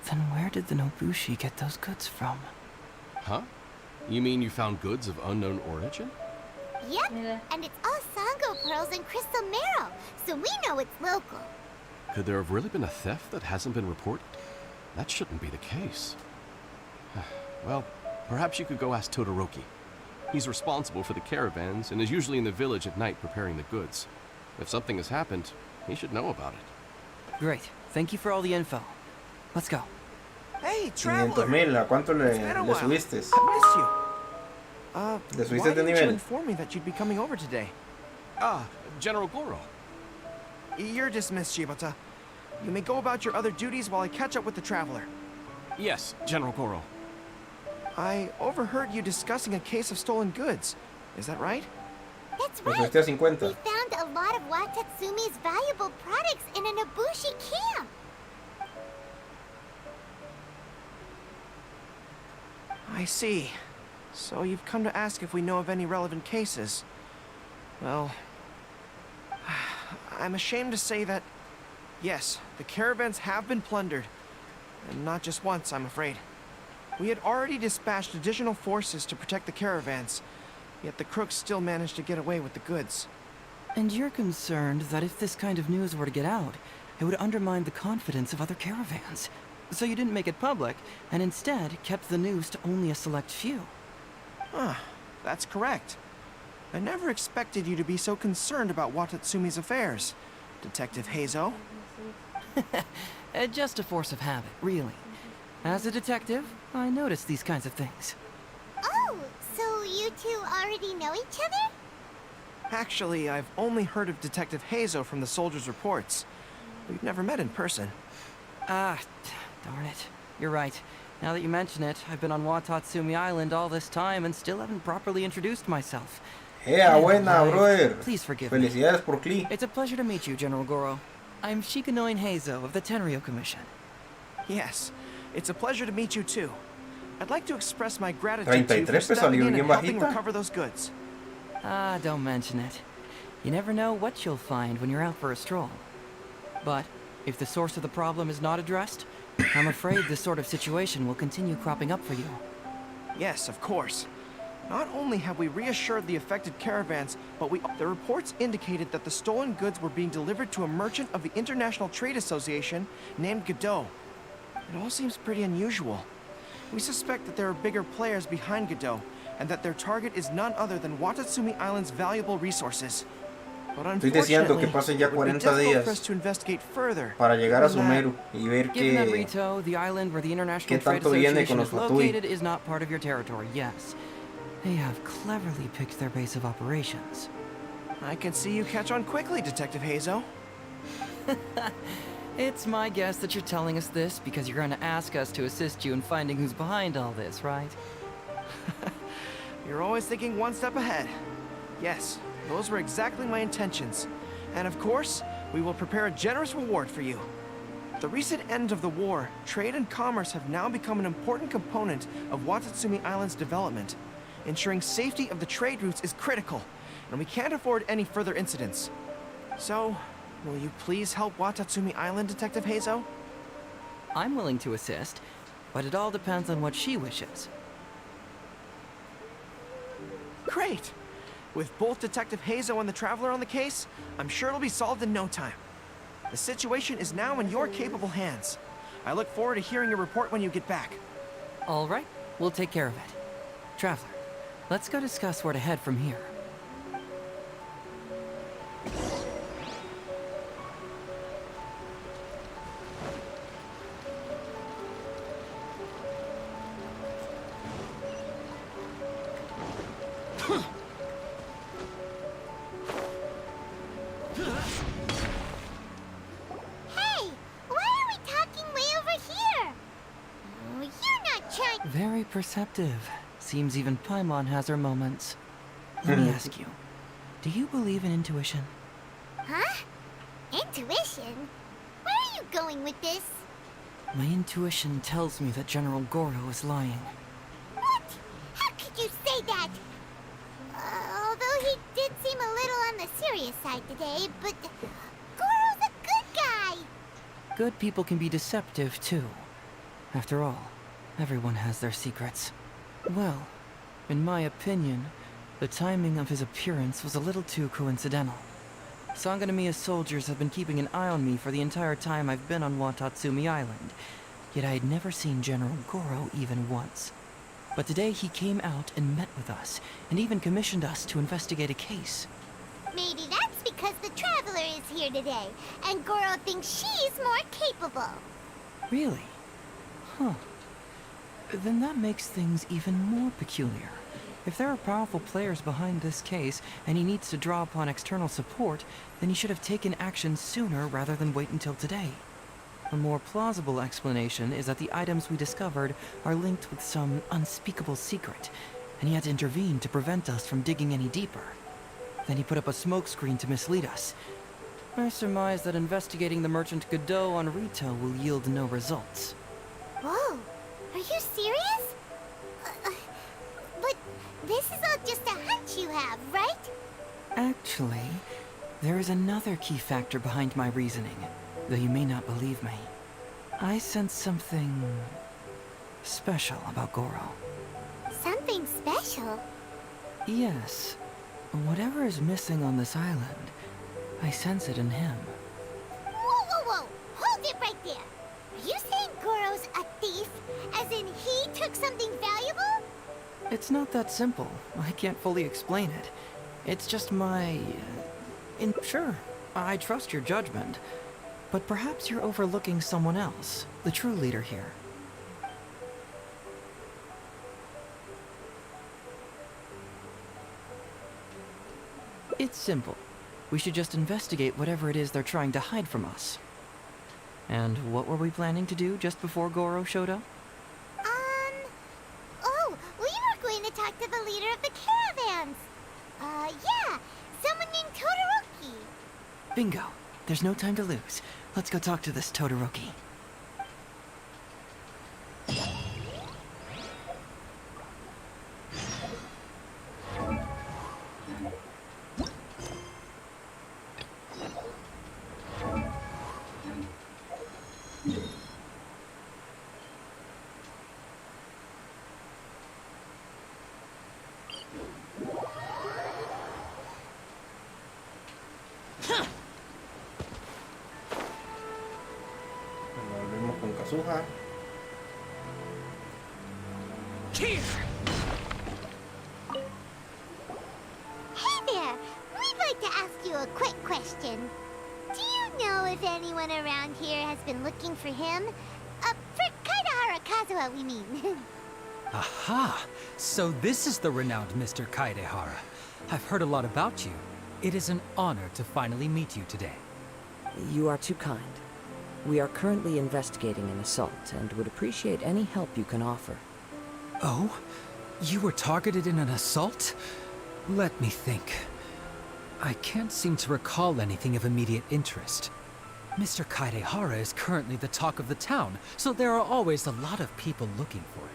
Then where did the Nobushi get those goods from? Huh? You mean you found goods of unknown origin? Yep, and it's all Sango pearls and crystal marrow, so we know it's local. Could there have really been a theft that hasn't been reported? That shouldn't be the case. Well, perhaps you could go ask Todoroki. He's responsible for the caravans and is usually in the village at night preparing the goods. If something has happened, he should know about it. Great. Thank you for all the info. Let's go. Hey, traveler. 500,000, ¿a cuánto le subiste? I missed you. ¿Le subiste Why de didn't you nivel? inform me that you'd be coming over today? General Goro. You're dismissed, Shibata. You may go about your other duties while I catch up with the traveler. Yes, General Goro. I overheard you discussing a case of stolen goods. Is that right? That's Le right. subiste a 50. We found a lot of Watatsumi's valuable products in a Nobushi camp. I see. So you've come to ask if we know of any relevant cases. Well, I'm ashamed to say that Yes, the caravans have been plundered. And not just once, I'm afraid. We had already dispatched additional forces to protect the caravans, yet the crooks still managed to get away with the goods. And you're concerned that if this kind of news were to get out, it would undermine the confidence of other caravans. So you didn't make it public, and instead kept the news to only a select few. Huh, that's correct. I never expected you to be so concerned about Watatsumi's affairs, Detective Heizo. Just a force of habit, really. As a detective, I notice these kinds of things. Oh, so you two already know each other? Actually, I've only heard of Detective Heizo from the soldiers' reports. We've never met in person. Ah, darn it. You're right. Now that you mention it, I've been on Watatsumi Island all this time and still haven't properly introduced myself. Buena, brother. Please forgive Felicidades me. por Klee. It's a pleasure to meet you, General Goro. I'm Shikanoi Heizo of the Tenryo Commission. Yes, it's a pleasure to meet you too. I'd like to express my gratitude to you for 33 stepping in bien and helping bajita. recover those goods. Ah, don't mention it. You never know what you'll find when you're out for a stroll. But if the source of the problem is not addressed, I'm afraid this sort of situation will continue cropping up for you. Yes, of course. Not only have we reassured the affected caravans, but the reports indicated that the stolen goods were being delivered to a merchant of the International Trade Association named Godot. It all seems pretty unusual. We suspect that there are bigger players behind Godot, and that their target is none other than Watatsumi Island's valuable resources. But Estoy diciendo que unfortunately, pasen ya it would be 40 difficult for us días to investigate further. para llegar a given that- Sumeru y ver Given that que Rito, the island where the International qué Trade tanto viene con Association los is Fatui. located, is not part of your territory, yes. They have cleverly picked their base of operations. I can see you catch on quickly, Detective Heizo. It's my guess that you're telling us this because you're going to ask us to assist you in finding who's behind all this, right? You're always thinking one step ahead. Yes, those were exactly my intentions. And of course, we will prepare a generous reward for you. The recent end of the war, trade and commerce have now become an important component of Watatsumi Island's development. Ensuring safety of the trade routes is critical, and we can't afford any further incidents. So, will you please help Watatsumi Island, Detective Heizo? I'm willing to assist, but it all depends on what she wishes. Great! With both Detective Heizo and the Traveler on the case, I'm sure it'll be solved in no time. The situation is now in your capable hands. I look forward to hearing your report when you get back. All right, we'll take care of it. Traveler, let's go discuss where to head from here. Hey, why are we talking way over here? Oh, you're not trying. Very perceptive. Seems even Paimon has her moments. Let me ask you, do you believe in intuition? Huh? Intuition? Where are you going with this? My intuition tells me that General Goro is lying. What? How could you say that? Although he did seem a little on the serious side today, but Goro's a good guy. Good people can be deceptive, too. After all, everyone has their secrets. Well, in my opinion, the timing of his appearance was a little too coincidental. Sanganamiya soldiers have been keeping an eye on me for the entire time I've been on Watatsumi Island, yet I had never seen General Goro even once. But today he came out and met with us, and even commissioned us to investigate a case. Maybe that's because the Traveler is here today, and Goro thinks she's more capable. Really? Huh. Then that makes things even more peculiar. If there are powerful players behind this case, and he needs to draw upon external support, then he should have taken action sooner rather than wait until today. A more plausible explanation is that the items we discovered are linked with some unspeakable secret, and he had to intervene to prevent us from digging any deeper. Then he put up a smokescreen to mislead us. I surmise that investigating the merchant Godot on Rito will yield no results. Whoa, are you serious? But this is all just a hunch you have, right? Actually, there is another key factor behind my reasoning. though you may not believe me. I sense something special about Goro. Something special? Yes. Whatever is missing on this island, I sense it in him. Whoa, whoa, whoa! Hold it right there! Are you saying Goro's a thief? As in he took something valuable? It's not that simple. I can't fully explain it. It's just my... Sure, I trust your judgment. But perhaps you're overlooking someone else, the true leader here. It's simple. We should just investigate whatever it is they're trying to hide from us. And what were we planning to do just before Goro showed up? Oh, we were going to talk to the leader of the caravans. Yeah, someone named Todoroki. Bingo. There's no time to lose. Let's go talk to this Todoroki. Volvemos con Kazuha. Hey there! We'd like to ask you a quick question. Do you know if anyone around here has been looking for him? For Kaidahara Kazuha, we mean. Aha! So this is the renowned Mr. Kaidehara. I've heard a lot about you. It is an honor to finally meet you today. You are too kind. We are currently investigating an assault and would appreciate any help you can offer. Oh? You were targeted in an assault? Let me think. I can't seem to recall anything of immediate interest. Mr. Kaidehara is currently the talk of the town, so there are always a lot of people looking for him.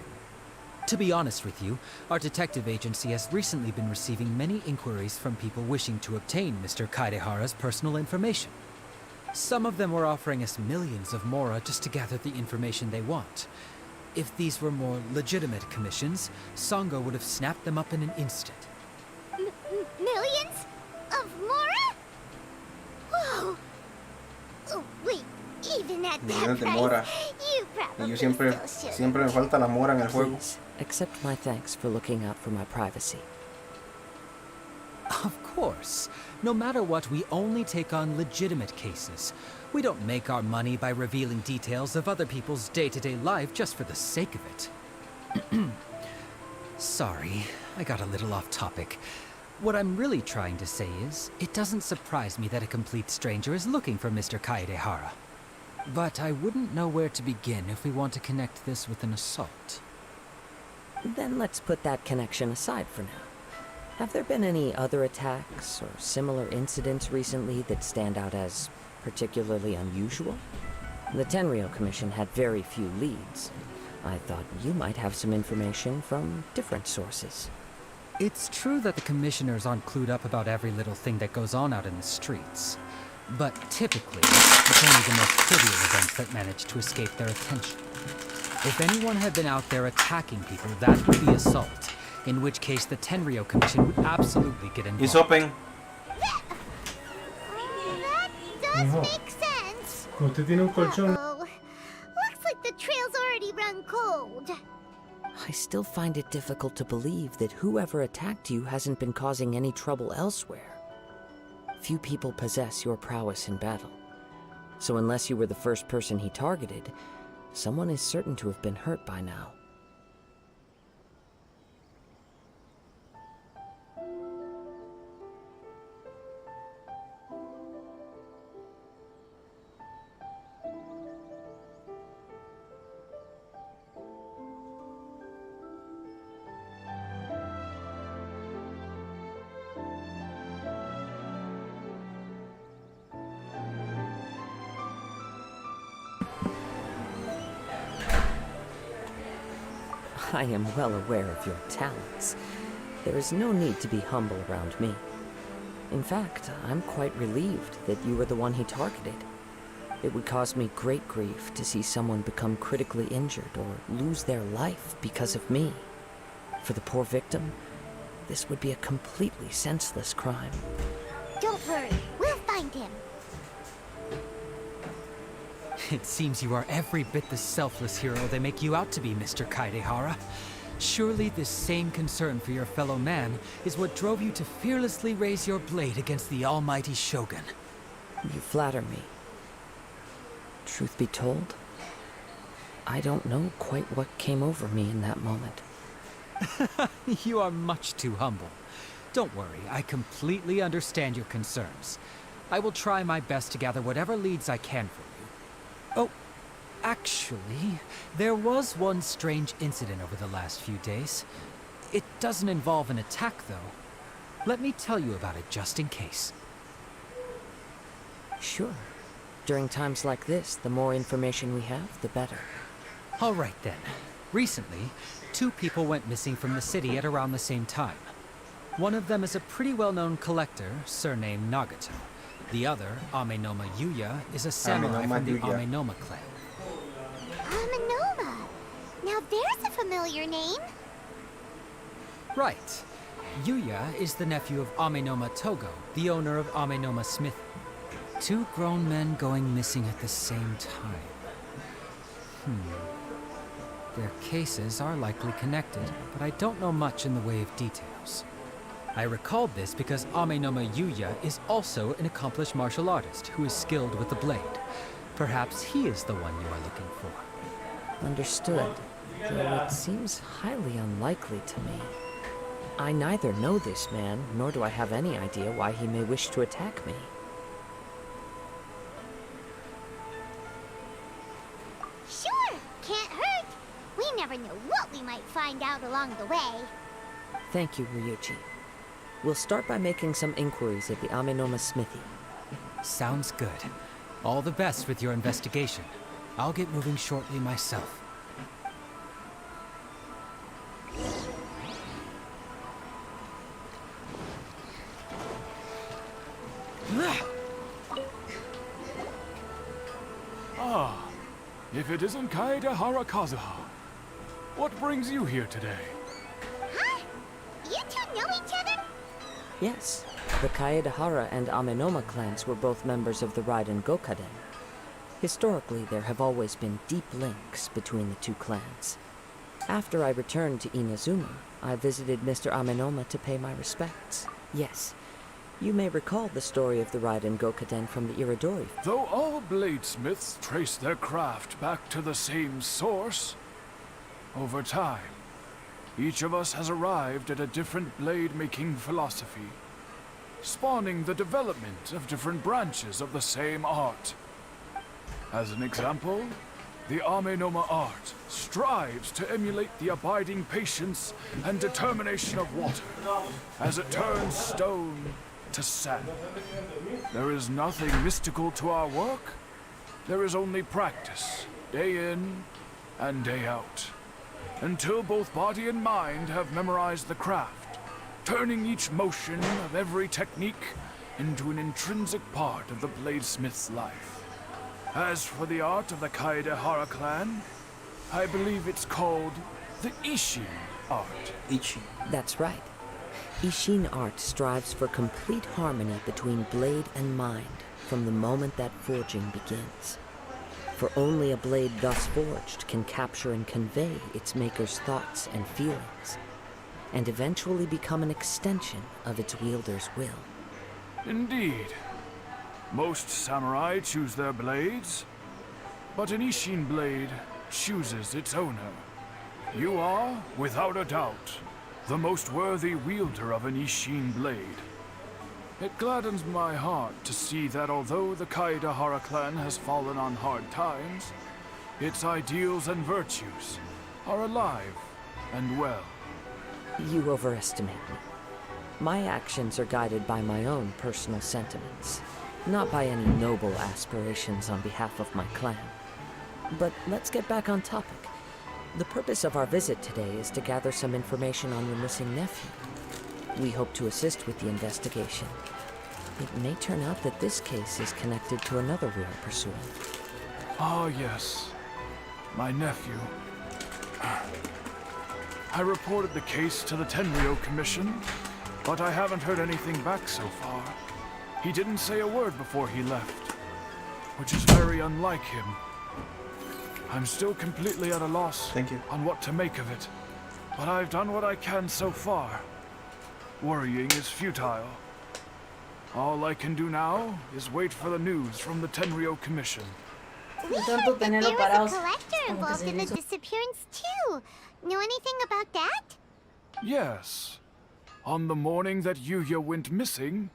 To be honest with you, our detective agency has recently been receiving many inquiries from people wishing to obtain Mr. Kaidehara's personal information. Some of them were offering us millions of mora just to gather the information they want. If these were more legitimate commissions, Sango would have snapped them up in an instant. Millions? Of mora? Whoa! Oh, wait, even at that Millones de price, mora. you probably Y yo siempre still should. me falta la mora en el juego. Please, accept my thanks for looking out for my privacy. Of course. No matter what, we only take on legitimate cases. We don't make our money by revealing details of other people's day-to-day life just for the sake of it. Sorry, I got a little off topic. What I'm really trying to say is, it doesn't surprise me that a complete stranger is looking for Mr. Kaedehara. But I wouldn't know where to begin if we want to connect this with an assault. Then let's put that connection aside for now. Have there been any other attacks or similar incidents recently that stand out as particularly unusual? The Tenryou Commission had very few leads. I thought you might have some information from different sources. It's true that the commissioners aren't clued up about every little thing that goes on out in the streets. But typically, it's only the most trivial events that manage to escape their attention. If anyone had been out there attacking people, that would be assault. In which case, the Tenryou Commission would absolutely get involved. He's open. That does make sense. Usted tiene un colchón. Uh-oh. Looks like the trail's already run cold. I still find it difficult to believe that whoever attacked you hasn't been causing any trouble elsewhere. Few people possess your prowess in battle. So unless you were the first person he targeted, someone is certain to have been hurt by now. I am well aware of your talents. There is no need to be humble around me. In fact, I'm quite relieved that you were the one he targeted. It would cause me great grief to see someone become critically injured or lose their life because of me. For the poor victim, this would be a completely senseless crime. Don't worry, we'll find him. It seems you are every bit the selfless hero they make you out to be, Mr. Kaidehara. Surely this same concern for your fellow man is what drove you to fearlessly raise your blade against the almighty Shogun. You flatter me. Truth be told, I don't know quite what came over me in that moment. You are much too humble. Don't worry, I completely understand your concerns. I will try my best to gather whatever leads I can for you. Oh, actually, there was one strange incident over the last few days. It doesn't involve an attack, though. Let me tell you about it just in case. Sure. During times like this, the more information we have, the better. All right, then. Recently, 2 people went missing from the city at around the same time. One of them is a pretty well-known collector, surnamed Nagato. The other, Amenoma Yuya, is a samurai from the Amenoma clan. Amenoma! Now there's a familiar name. Right. Yuya is the nephew of Amenoma Togo, the owner of Amenoma Smith. 2 grown men going missing at the same time. Their cases are likely connected, but I don't know much in the way of details. I recalled this because Amenoma Yuya is also an accomplished martial artist who is skilled with the blade. Perhaps he is the one you are looking for. Understood, though it seems highly unlikely to me. I neither know this man, nor do I have any idea why he may wish to attack me. Sure, can't hurt. We never know what we might find out along the way. Thank you, Ryuji. We'll start by making some inquiries at the Amenoma smithy. Sounds good. All the best with your investigation. I'll get moving shortly myself. Ah, if it isn't Kaedehara Kazuha. What brings you here today? Huh? You 2 know each other? Yes, the Kaedehara and Amenoma clans were both members of the Raiden Gokaden. Historically, there have always been deep links between the 2 clans. After I returned to Inazuma, I visited Mr. Amenoma to pay my respects. Yes, you may recall the story of the Raiden Gokaden from the Iridori. Though all bladesmiths trace their craft back to the same source, over time, each of us has arrived at a different blade-making philosophy, spawning the development of different branches of the same art. As an example, the Amenoma art strives to emulate the abiding patience and determination of water as it turns stone to sand. There is nothing mystical to our work. There is only practice, day in and day out, until both body and mind have memorized the craft, turning each motion of every technique into an intrinsic part of the bladesmith's life. As for the art of the Kaedehara clan, I believe it's called the Ishin art. Ishin. That's right. Ishin art strives for complete harmony between blade and mind from the moment that forging begins. For only a blade thus forged can capture and convey its maker's thoughts and feelings, and eventually become an extension of its wielder's will. Indeed. Most samurai choose their blades, but an Ishin blade chooses its owner. You are, without a doubt, the most worthy wielder of an Ishin blade. It gladdens my heart to see that although the Kaedehara clan has fallen on hard times, its ideals and virtues are alive and well. You overestimate me. My actions are guided by my own personal sentiments, not by any noble aspirations on behalf of my clan. But let's get back on topic. The purpose of our visit today is to gather some information on your missing nephew. We hope to assist with the investigation. It may turn out that this case is connected to another we are pursuing. Ah, yes. My nephew. I reported the case to the Tenryou Commission, but I haven't heard anything back so far. He didn't say a word before he left, which is very unlike him. I'm still completely at a loss on what to make of it, but I've done what I can so far. Worrying is futile. All I can do now is wait for the news from the Tenryou Commission. We heard that there was a collector involved in the disappearance too. Know anything about that? Yes. On the morning that Yuya went missing,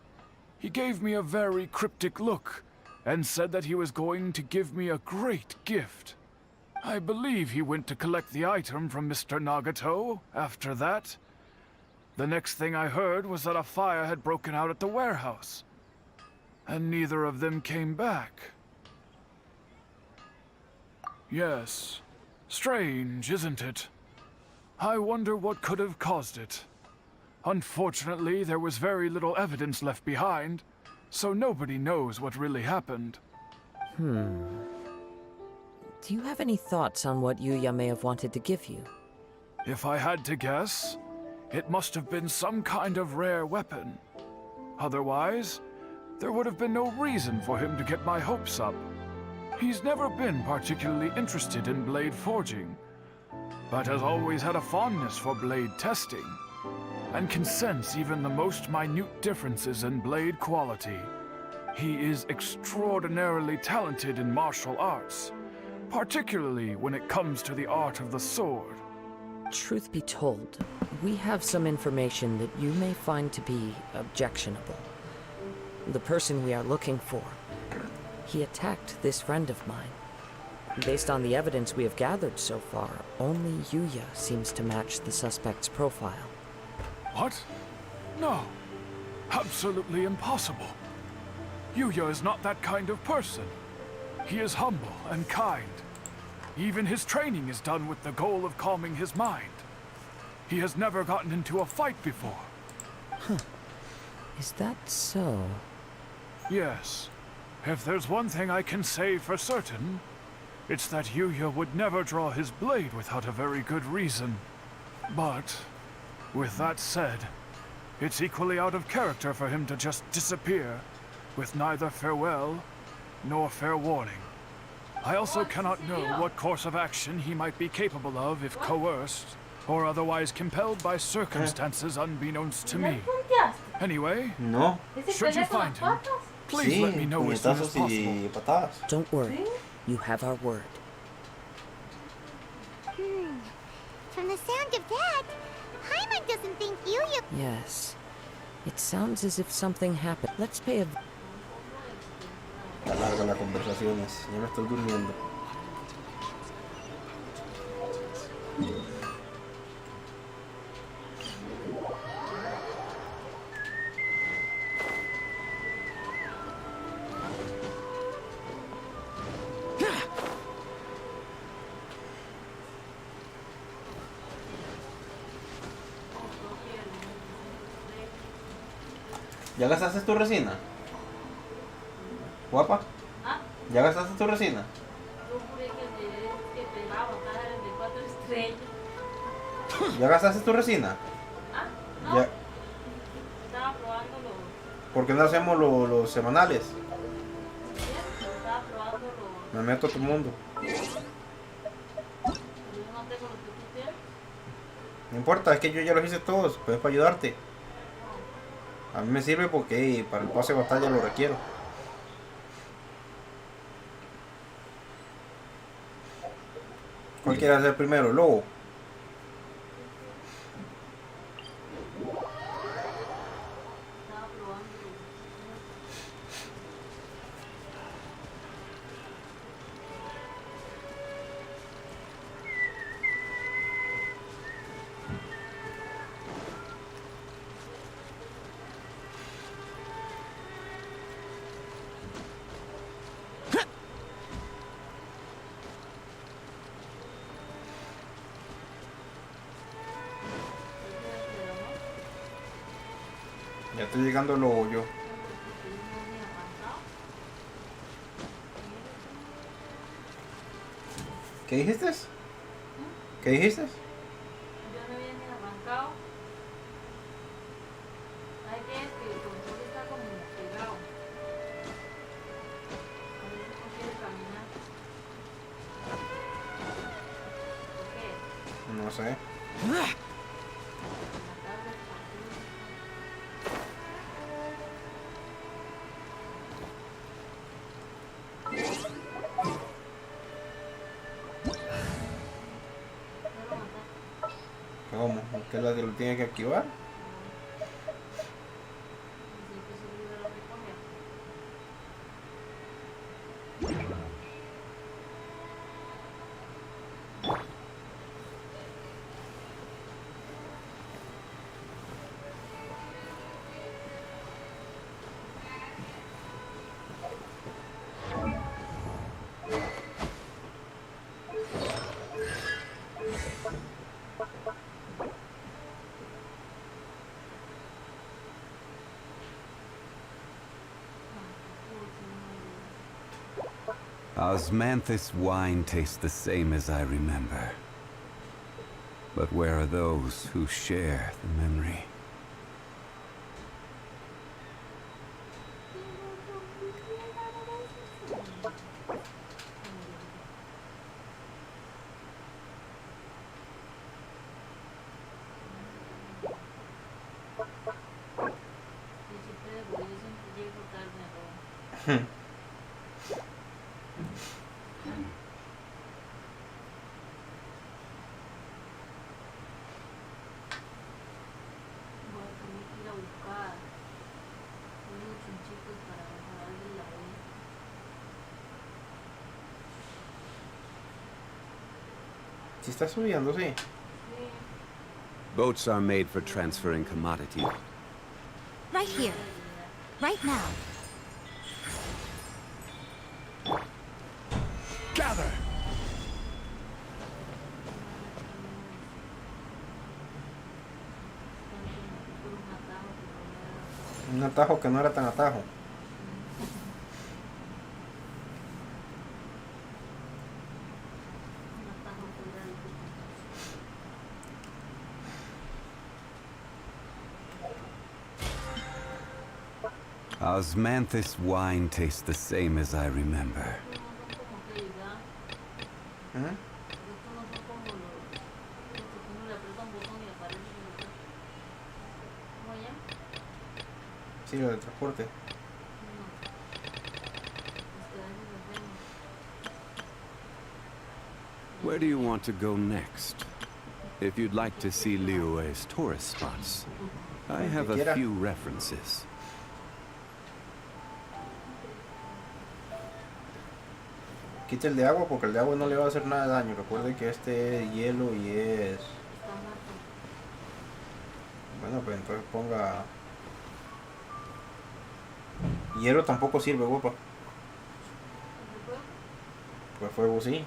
he gave me a very cryptic look and said that he was going to give me a great gift. I believe he went to collect the item from Mr. Nagato after that. The next thing I heard was that a fire had broken out at the warehouse, and neither of them came back. Yes. Strange, isn't it? I wonder what could have caused it. Unfortunately, there was very little evidence left behind, so nobody knows what really happened. Do you have any thoughts on what Yuya may have wanted to give you? If I had to guess, it must have been some kind of rare weapon. Otherwise, there would have been no reason for him to get my hopes up. He's never been particularly interested in blade forging, but has always had a fondness for blade testing, and can sense even the most minute differences in blade quality. He is extraordinarily talented in martial arts, particularly when it comes to the art of the sword. Truth be told, we have some information that you may find to be objectionable. The person we are looking for, he attacked this friend of mine. Based on the evidence we have gathered so far, only Yuya seems to match the suspect's profile. What? No. Absolutely impossible. Yuya is not that kind of person. He is humble and kind. Even his training is done with the goal of calming his mind. He has never gotten into a fight before. Huh. Is that so? Yes. If there's one thing I can say for certain, it's that Yuya would never draw his blade without a very good reason. But, with that said, it's equally out of character for him to just disappear, with neither farewell nor fair warning. I also cannot know what course of action he might be capable of if coerced, or otherwise compelled by circumstances unbeknownst to me. Anyway, should you find him, please let me know as soon as possible. Don't worry, you have our word. From the sound of that, Paimon doesn't think Yuya... Yes. It sounds as if something happened. Let's pay a... Está larga las conversaciones, ya me estoy durmiendo. ¿Ya gastaste tu resina? ¿Guapa? ¿Ah? ¿Ya gastaste tu resina? Yo juré que te iba a botar de 4 estrellas. ¿Ya gastaste tu resina? ¿Ah? No. Ya. Estaba probando los... ¿Por qué no hacemos los semanales? Estaba probando los... Me meto a tu mundo. Yo no tengo lo que tú tienes. No importa, es que yo ya los hice todos, pues para ayudarte. A mí me sirve porque para el pase de batalla lo requiero. ¿Cuál quiere hacer primero? ¿El lobo? Ya estoy llegando al lobo yo. ¿Qué dijiste? ¿Qué dijiste? Yo no había ni arrancado. Hay que el control está como pegado. A veces no quiere caminar. ¿Por qué? No sé. ¿Cómo? ¿Qué es la que lo tiene que activar? Osmanthus wine tastes the same as I remember. But where are those who share the memory? Si está subiendo, sí. Boats are made for transferring commodity. Right here. Right now. Gather! Un atajo que no era tan atajo. Osmanthus wine tastes the same as I remember. ¿Eh? Sí, lo de transporte. Where do you want to go next? If you'd like to see Liyue's tourist spots, I have a few references. Quita el de agua porque el de agua no le va a hacer nada de daño. Recuerde que este es hielo y es... Bueno, pues entonces ponga... Hielo tampoco sirve, guapa. Pues fuego sí.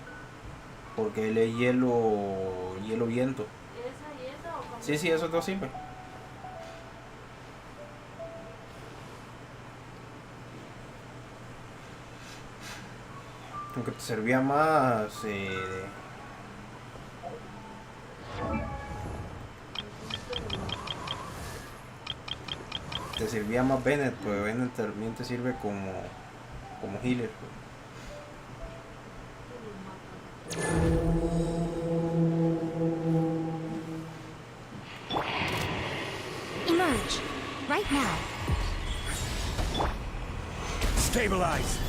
Porque él es hielo... Hielo viento. Sí, sí, esos dos sirven. Aunque te servía más... te servía más Bennett, pues Bennett también te sirve como healer. Emerge. Right now. Stabilize!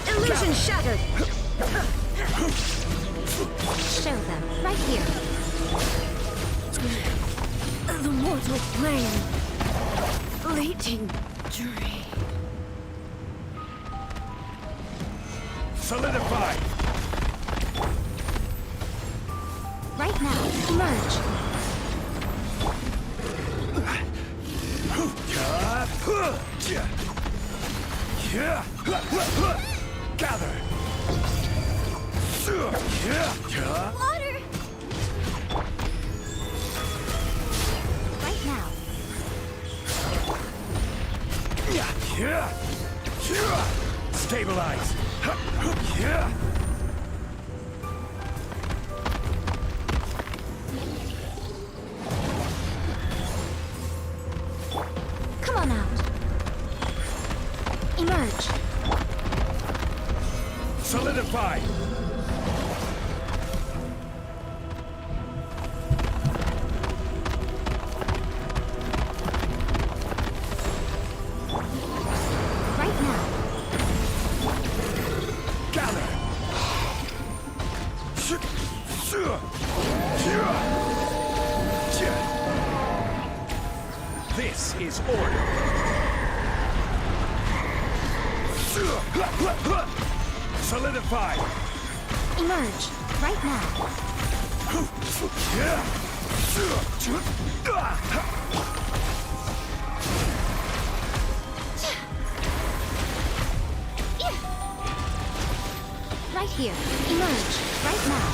Illusion shattered. Show them right here. The mortal plane. Fleeting dream. Solidify! Right now, emerge. Gather! Water! Stabilize. Come on out. Emerge. Solidify. Right now. Gather. This is order. Solidify. Emerge. Right now. Right here. Emerge. Right now.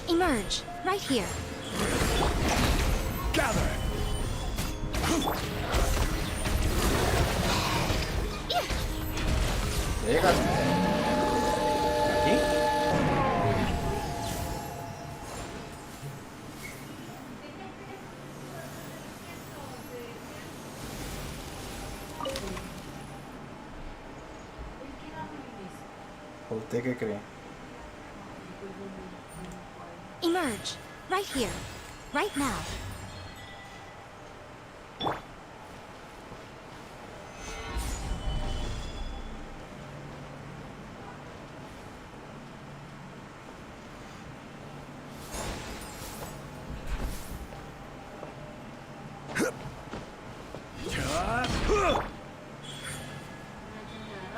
Emerge. Right here. Gather. Llega. Aquí. ¿Usted qué cree? Emerge. Right here. Right now.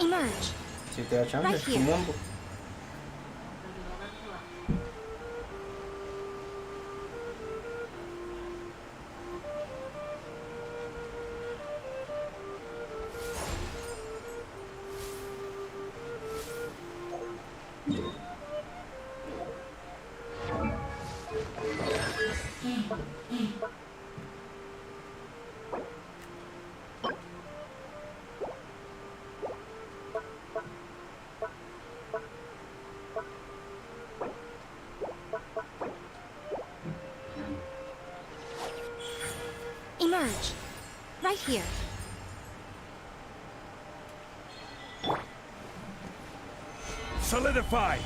Emerge. Si te da chance, Right es tu here. mundo. Emerge. Right here. Solidify.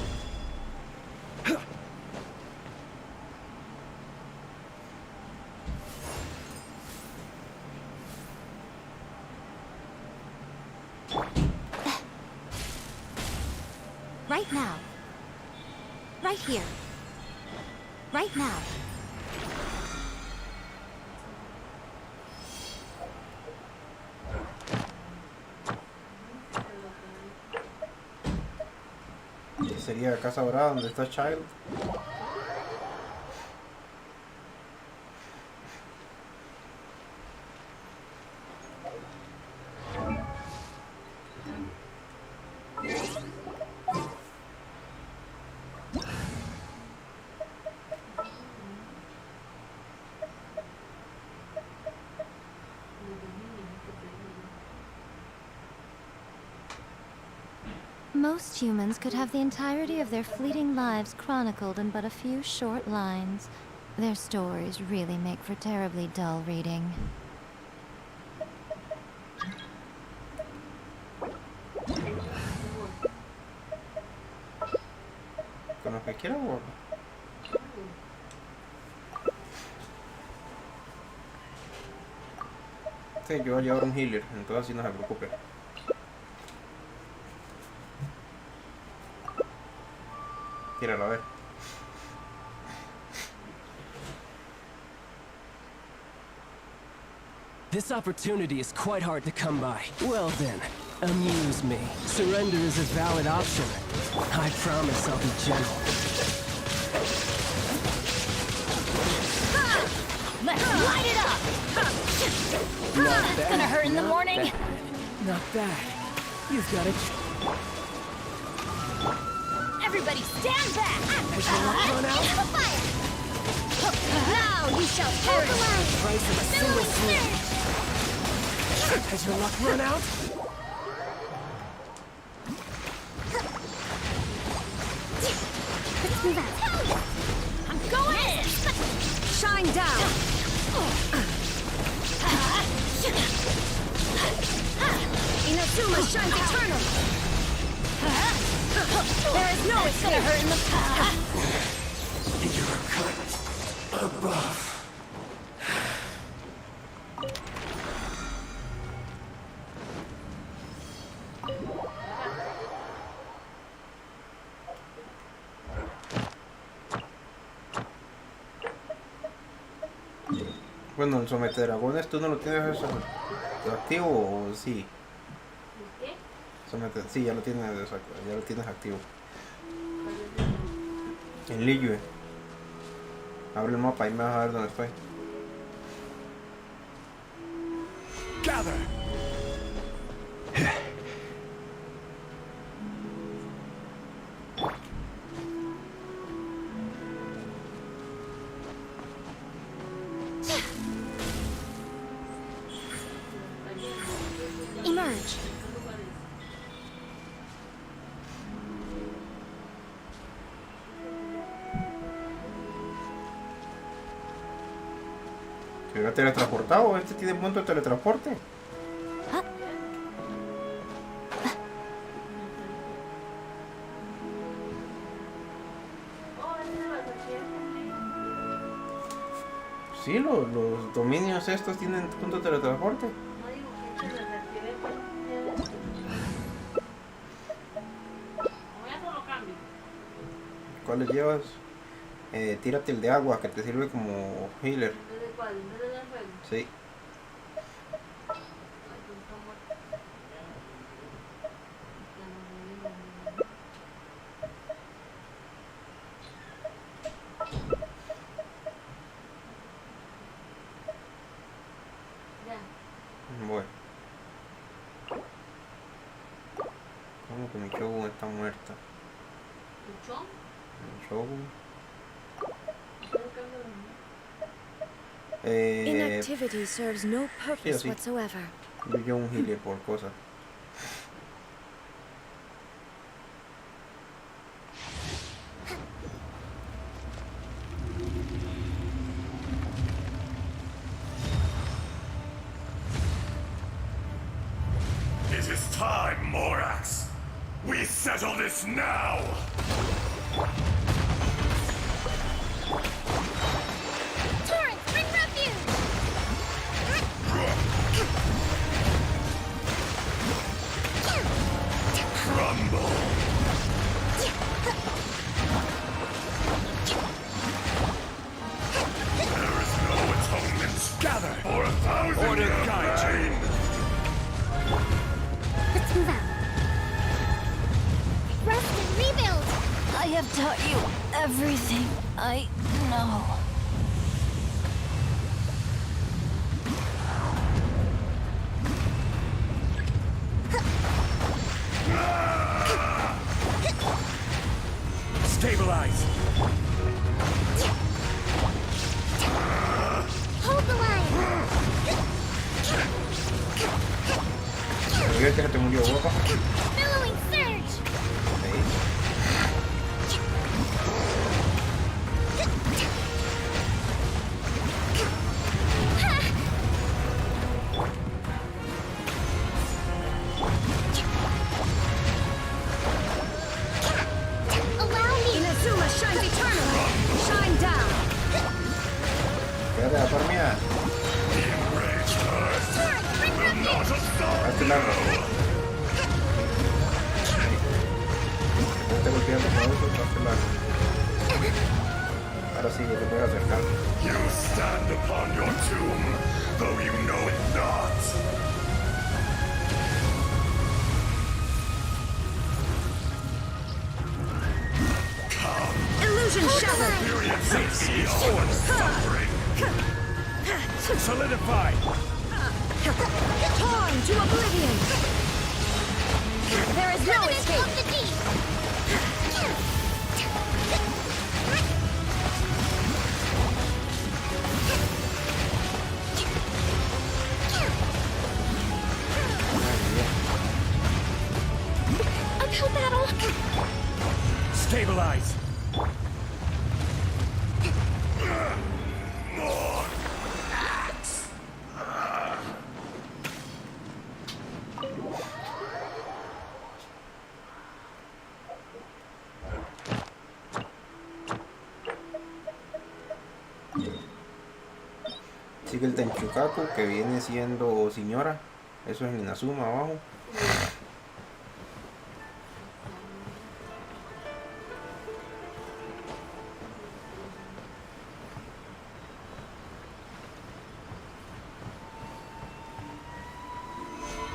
Right now. Right here. Right now. Sería Casa Dorada donde está Child. Most humans could have the entirety of their fleeting lives chronicled in but a few short lines. Their stories really make for terribly dull reading. Con lo que quiera, gordo. Sí, yo voy a llevar un healer, entonces así no se preocupe. Tíralo, a ver. This opportunity is quite hard to come by. Well then, amuse me. Surrender is a valid option. I promise I'll be gentle. Let's It's gonna hurt in the morning. Not bad. You've got it. Everybody stand back! Has your luck run out? Into the fire! Now you shall perish! Price of a single swoop. Has your luck run out? Let's move out. I'm going in! Shine down! Inazuma shines eternal! There is no it's gonna hurt in the You're cut above. Bueno, el sometedragones tú no lo tienes eso activo o sí. ¿Qué? Sí, ya lo tienes activo. En Liyue. Abre el mapa y me vas a ver dónde estoy. Gather. Emerge. ¿Se hubiera teletransportado? ¿Este tiene punto de teletransporte? Sí, los dominios estos tienen punto de teletransporte. ¿Cuáles llevas? Tírate el de agua que te sirve como healer. Sí. Bueno. ¿Cómo que mi Shogun está muerta? Mi Shogun. Inactivity serves no purpose sí. whatsoever. Yo un healer por cosa. It is time, Morax. We settle this now. Torrents, bring refuge! Rumble. There is no atonement. Gather. For 1,000 Order years of guide you. pain. Let's move out. Rest and rebuild! I have taught you everything I know. Stabilize. Hold the line! ¿Pero que se te murió guapa? Billowing surge! Allow me! Inazuma shines eternal! Shine down! Quédate la farmea. Hazte largo. Te golpeando con eso, hazte largo. Ahora sí, ya te puedes acercar. You stand upon your tomb, though you know it not. Illusion shattered! Experience safety or suffering. Solidify. Torn to oblivion! There is no escape! Uphill battle! Stabilize! Sigue el Tenchukaku, que viene siendo señora. Eso es en Inazuma abajo.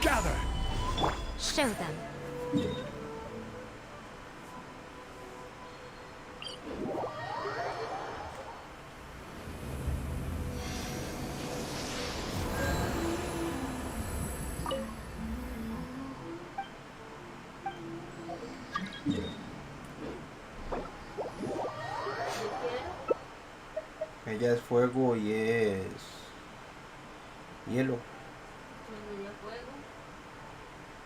Gather! Show them. Ella es fuego y es hielo.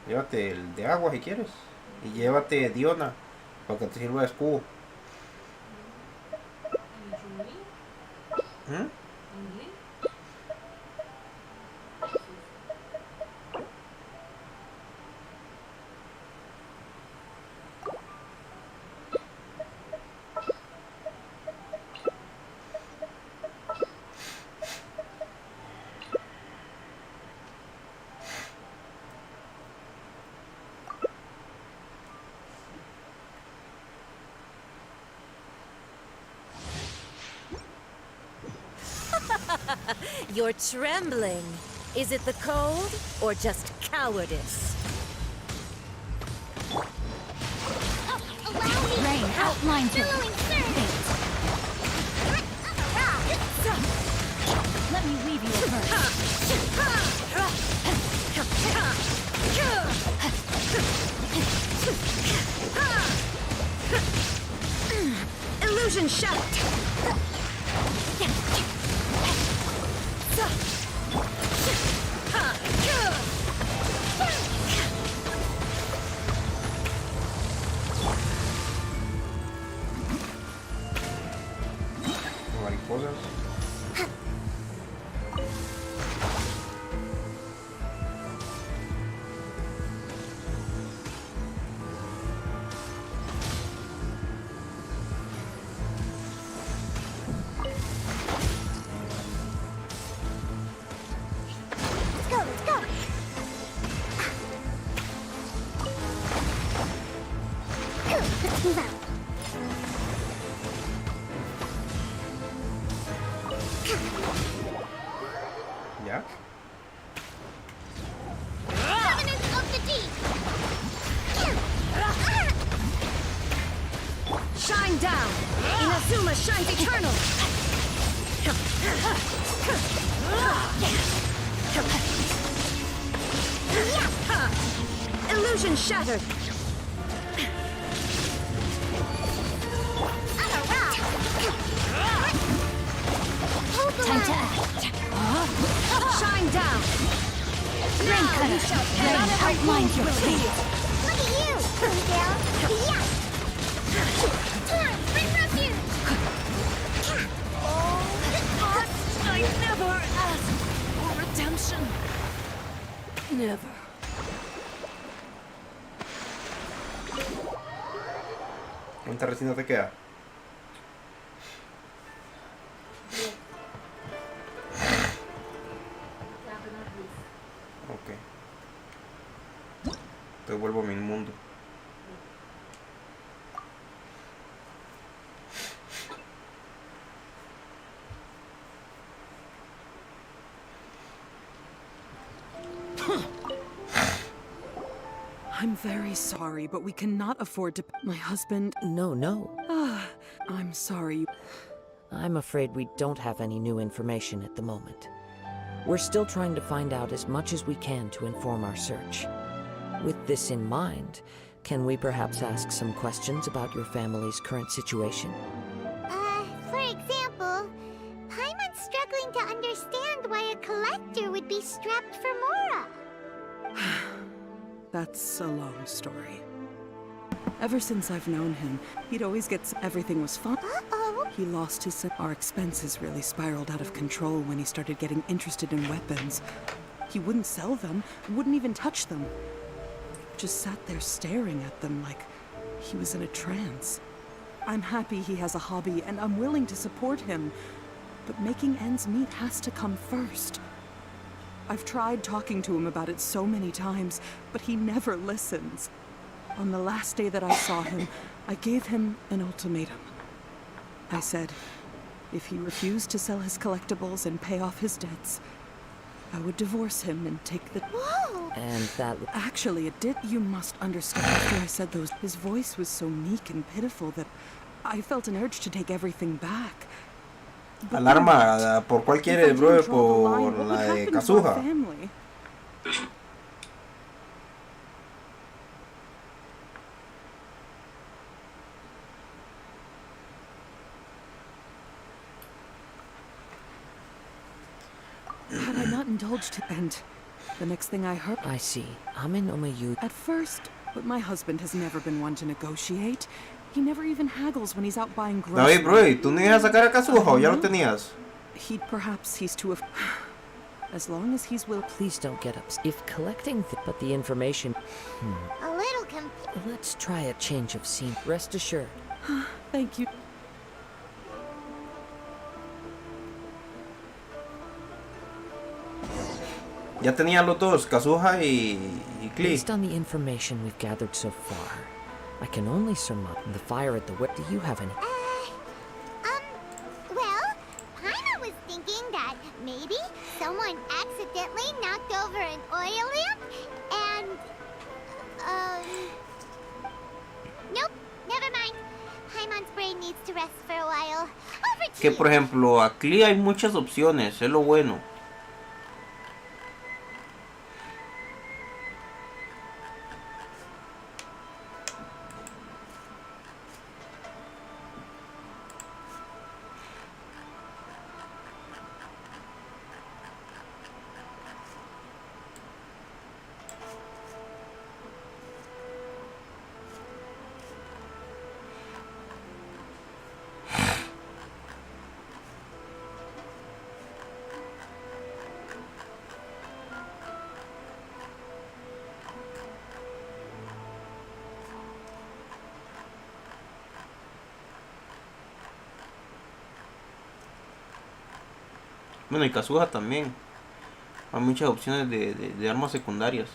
Llévate el de agua si quieres. Y llévate Diona para que te sirva de escudo. ¿Mm? You're trembling. Is it the cold or just cowardice? Rain outlines your fate. Let me weave you a verse. Illusion shattered. Mariposas. ¿Ya? Covenant of the Deep! Shine down! Inazuma shines eternal! Illusion shattered! Time to act. Shine down! Rain cutter! Rain outlines your fate! Look at you! Come down! Yeah! Time! Bring refuge! I never asked for redemption. Never. ¿Cuánta resina te queda? Ok. Te vuelvo a mi mundo. I'm very sorry, but we cannot afford to... My husband... No. I'm sorry. I'm afraid we don't have any new information at the moment. We're still trying to find out as much as we can to inform our search. With this in mind, can we perhaps ask some questions about your family's current situation? For example, Paimon's struggling to understand why a collector would be strapped for Mora. That's a long story. Ever since I've known him, he'd always get everything was fun. Uh-oh. He lost his Our expenses really spiraled out of control when he started getting interested in weapons. He wouldn't sell them, wouldn't even touch them. Just sat there staring at them like he was in a trance. I'm happy he has a hobby and I'm willing to support him, but making ends meet has to come first. I've tried talking to him about it so many times, but he never listens. On the last day that I saw him, I gave him an ultimatum. I said, if he refused to sell his collectibles and pay off his debts, I would divorce him and take the... Whoa! And that... Actually, it did... You must understand, after I said those... His voice was so meek and pitiful that I felt an urge to take everything back. But Alarma, ¿por cuál quiere, brother? draw the line, Por what la would de happen to our Kazuha. family? Had I not indulged him, and the next thing I heard... I see. Amin Omayu. At first, but my husband has never been one to negotiate. He never even haggles when he's out buying groceries. David, bro, ¿y tú no ibas a sacar a Kazuha o ya lo tenías? Perhaps he's too... As long as he's will... Please don't get upset. If collecting but the information... A little confused. Let's try a change of scene. Rest assured. Thank you. Ya tenía los dos, Kazuha y Klee. Based on the information we've gathered so far, I can only surmise the fire at the Do you have any? Well, Paimon was thinking that maybe someone accidentally knocked over an oil lamp and, nope, never mind. Paimon's brain needs to rest for a while. Over to Que you. por ejemplo, a Klee hay muchas opciones, es lo bueno. Bueno, y Kazuha también. Hay muchas opciones de armas secundarias.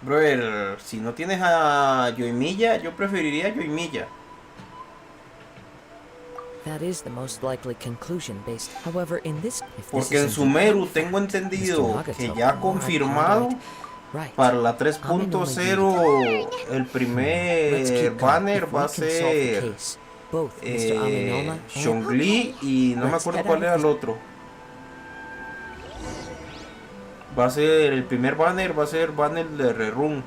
Brother, si no tienes a Yoimiya, yo preferiría Yoimiya. That is the most likely conclusion based. However, in this, Porque en Sumeru tengo entendido que ya confirmado para la 3.0 el primer banner va a ser Zhongli y no me acuerdo cuál era el otro. Va a ser el primer banner, va a ser banner de Rerun.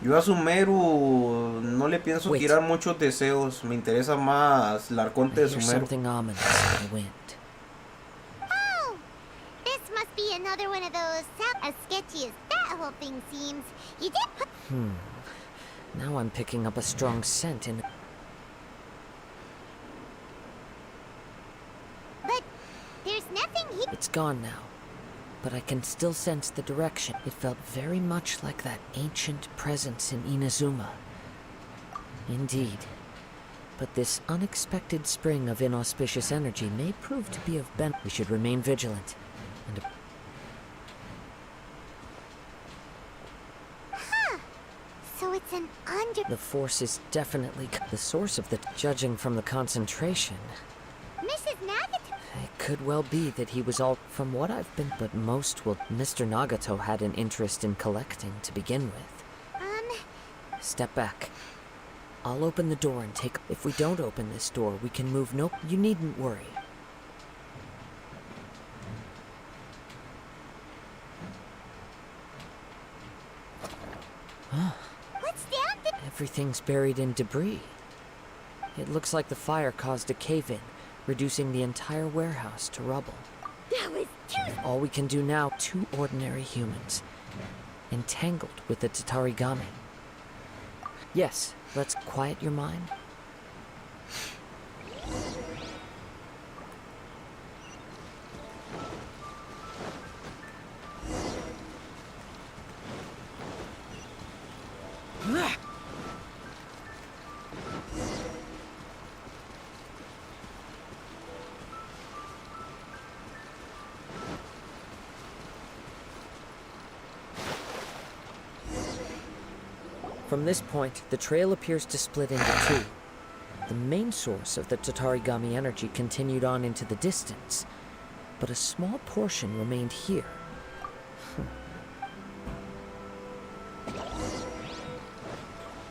Yo a Sumeru no le pienso tirar muchos deseos, me interesa más el arconte de Sumeru. Oh, whole thing seems. You did put... Now I'm picking up a strong scent in... But there's nothing here. It's gone now, but I can still sense the direction. It felt very much like that ancient presence in Inazuma. Indeed. But this unexpected spring of inauspicious energy may prove to be of benefit. We should remain vigilant. And So it's an under... the force is definitely the source of the... Judging from the concentration, Mrs. Nagato... it could well be that he was all... From what I've been... But most will... Mr. Nagato had an interest in collecting to begin with. Step back. I'll open the door and take... If we don't open this door, we can move no... You needn't worry. What's down there? Everything's buried in debris. It looks like the fire caused a cave-in, reducing the entire warehouse to rubble. That was too... All we can do now, 2 ordinary humans, entangled with the Tatarigami. Yes, let's quiet your mind. From this point, the trail appears to split into 2. The main source of the Tatarigami energy continued on into the distance, but a small portion remained here.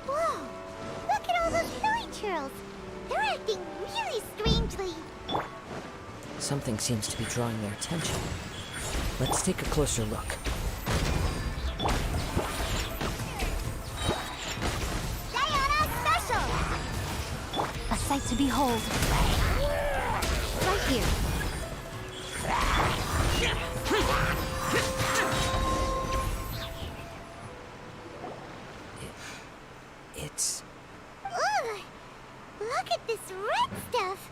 Whoa! Look at all those hilly churls! They're acting really strangely. Something seems to be drawing their attention. Let's take a closer look. A sight to behold. Right here. It's... Ugh! Look at this red stuff.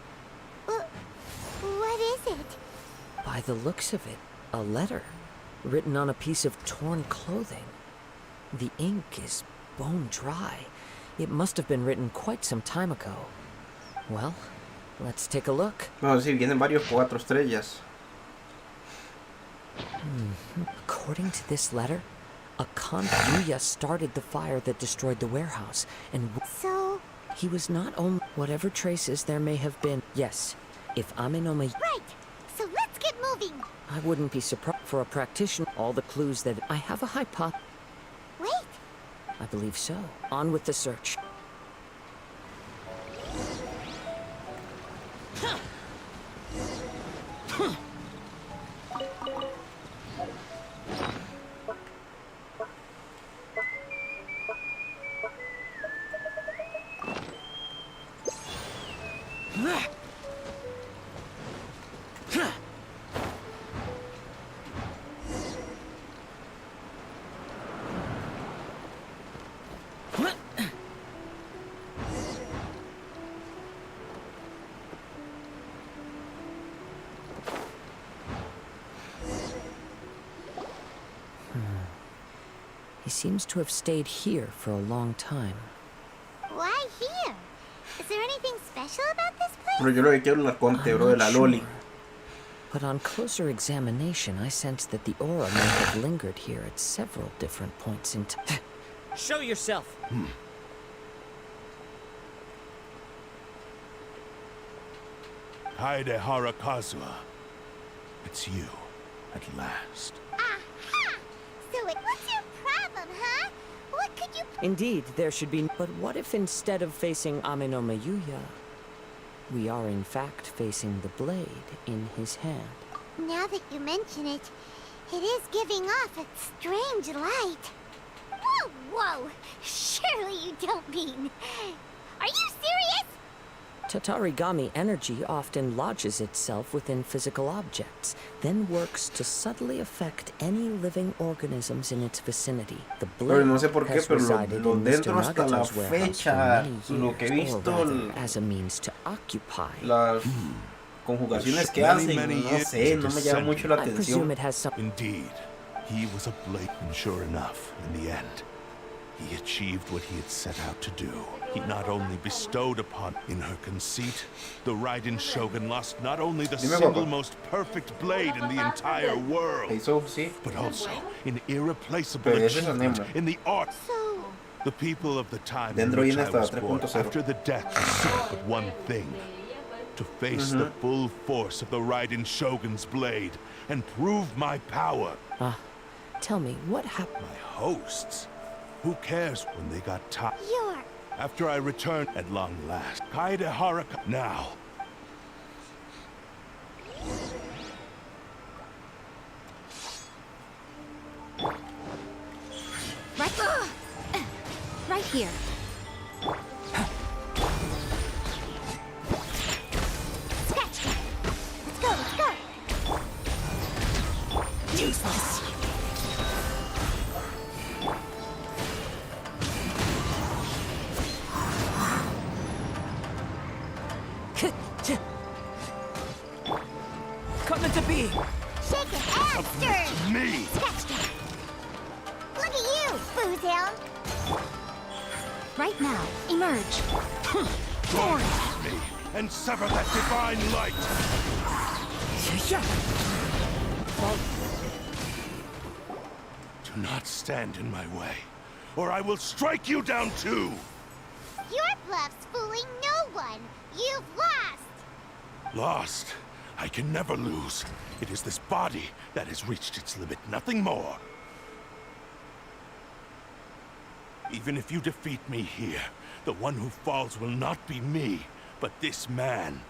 What is it? By the looks of it, a letter written on a piece of torn clothing. The ink is bone dry. It must have been written quite some time ago. Well, let's take a look. Vamos a decir, vienen varios 4 estrellas. According to this letter, a Yuya started the fire that destroyed the warehouse, and so he was not only whatever traces there may have been. Yes, if Amenoma... Right. So let's get moving. I wouldn't be surprised for a practitioner. All the clues that I have a hypothesis. Wait. I believe so. On with the search. He seems to have stayed here for a long time. Why here? Is there anything special about this place? Pero yo lo que quiero es la conte, bro, de la loli. But on closer examination, I sense that the aura may have lingered here at several different points in time. Show yourself! Haide Harakazua. It's you, at last. Aha! So what's your problem, huh? What could you... Indeed, there should be... But what if instead of facing Amenoma Yuya, we are in fact facing the blade in his hand? Now that you mention it, it is giving off a strange light. Whoa, whoa! Surely you don't mean... Are you serious? Tatarigami energy often lodges itself within physical objects, then works to subtly affect any living organisms in its vicinity. The Pero no blade sé por qué, has pero resided lo in Mr. dentro hasta la Nagato's warehouse for fecha, many lo que he years, or visto, rather, as a means to occupy. las conjugaciones que hacen, no sé, no me llama mucho la I presume atención. it has some. Indeed, he was a blade, and sure enough, in the end, he achieved what he had set out to do. He not only bestowed upon, in her conceit, the Raiden Shogun lost not only the single most perfect blade in the entire world, but also an irreplaceable achievement in the art. The people of the time in which I was born, after the death, sought but one thing: to face the full force of the Raiden Shogun's blade and prove my power. Tell me, what happened? My hosts. Who cares when they got tired? After I returned at long last, Kaede Haruka now. Right here. Scratch that. Let's go. Useless. Come into being. Shake it and stir. Me. Scratch that. Look at you, Foozhound. Right now, emerge. Join me and sever that divine light. Do not stand in my way, or I will strike you down too. Your bluff's fooling no one. You've lost. Lost. I can never lose. It is this body that has reached its limit, nothing more. Even if you defeat me here, the one who falls will not be me, but this man.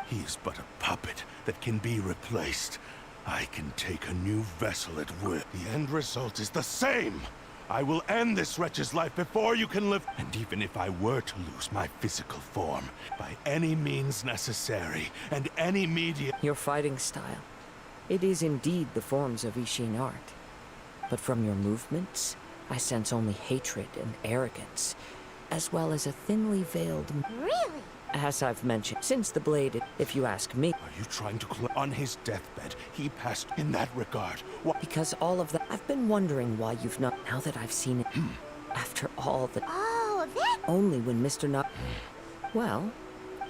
He is but a puppet that can be replaced. I can take a new vessel at will. The end result is the same. I will end this wretch's life before you can live. And even if I were to lose my physical form, by any means necessary, and any media... Your fighting style. It is indeed the forms of Ishin art. But from your movements, I sense only hatred and arrogance, as well as a thinly veiled... Really? As I've mentioned, since the blade, if you ask me... Are you trying to on his deathbed, he passed in that regard. Because all of that... I've been wondering why you've not... Now that I've seen it... After all the... Oh, that... Only when Mr. Not... Well,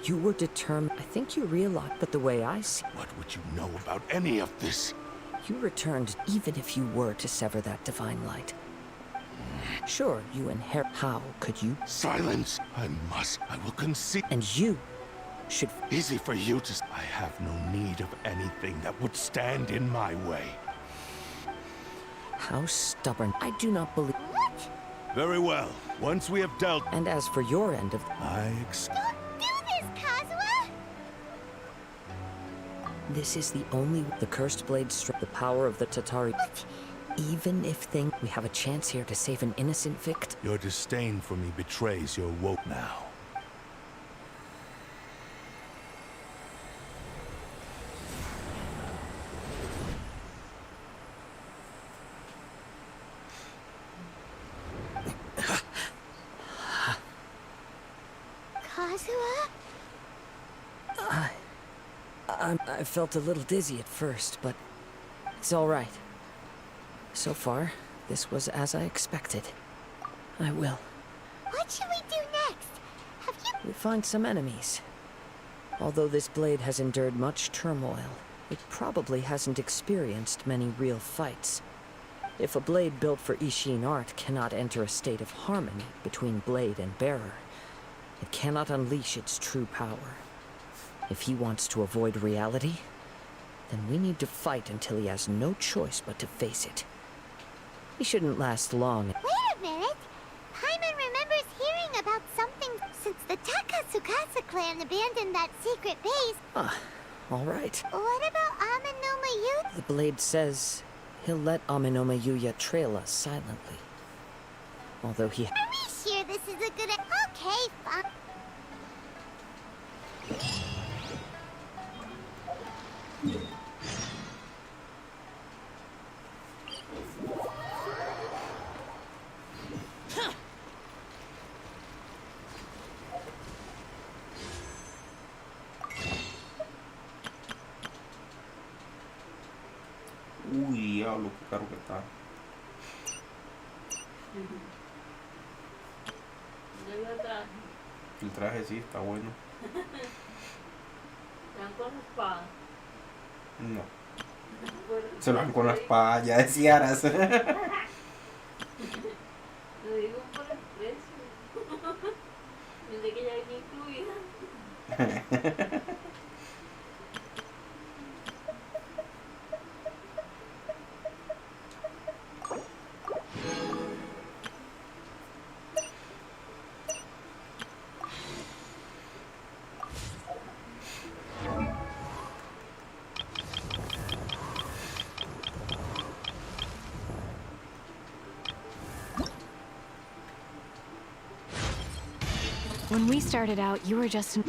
you were determined... I think you realized, but the way I see... What would you know about any of this? You returned even if you were to sever that divine light. Sure, you inherit... How could you? Silence! I will concede. And you should... Easy for you to... I have no need of anything that would stand in my way. How stubborn. I do not believe... What? Very well. Once we have dealt... And as for your end of... Don't do this, Kazuha! This is the only... The cursed blade struck the power of the Tatari... What? Even if we have a chance here to save an innocent victim. Your disdain for me betrays your woke now. Kazuha? I felt a little dizzy at first, but it's all right. So far, this was as I expected. I will. What should we do next? Have you... We find some enemies. Although this blade has endured much turmoil, it probably hasn't experienced many real fights. If a blade built for Ishin art cannot enter a state of harmony between blade and bearer, it cannot unleash its true power. If he wants to avoid reality, then we need to fight until he has no choice but to face it. He shouldn't last long. Wait a minute! Paimon remembers hearing about something since the Takatsukasa clan abandoned that secret base. All right. What about Amenoma Yuya? The blade says he'll let Amenoma Yuya trail us silently. Although he... Are we sure this is a good... Okay, fine. Uy, diablo, qué caro que está. El traje sí está bueno. ¿Están con la espada? No. Se lo dan con la espada, ya decía Aras. Lo digo por el precio. Desde que ya viene incluida. When we started out, you were just an...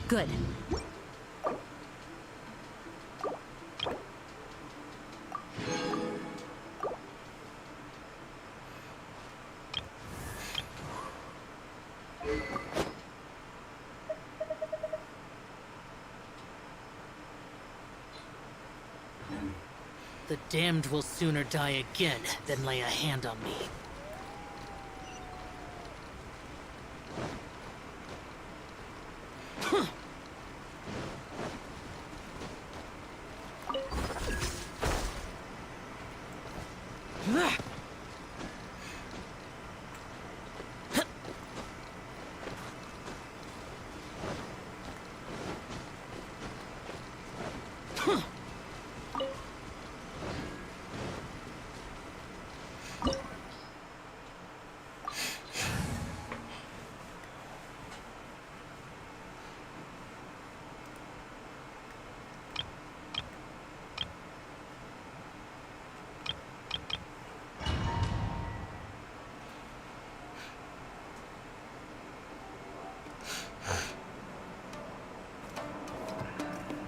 Good. The damned will sooner die again than lay a hand on me.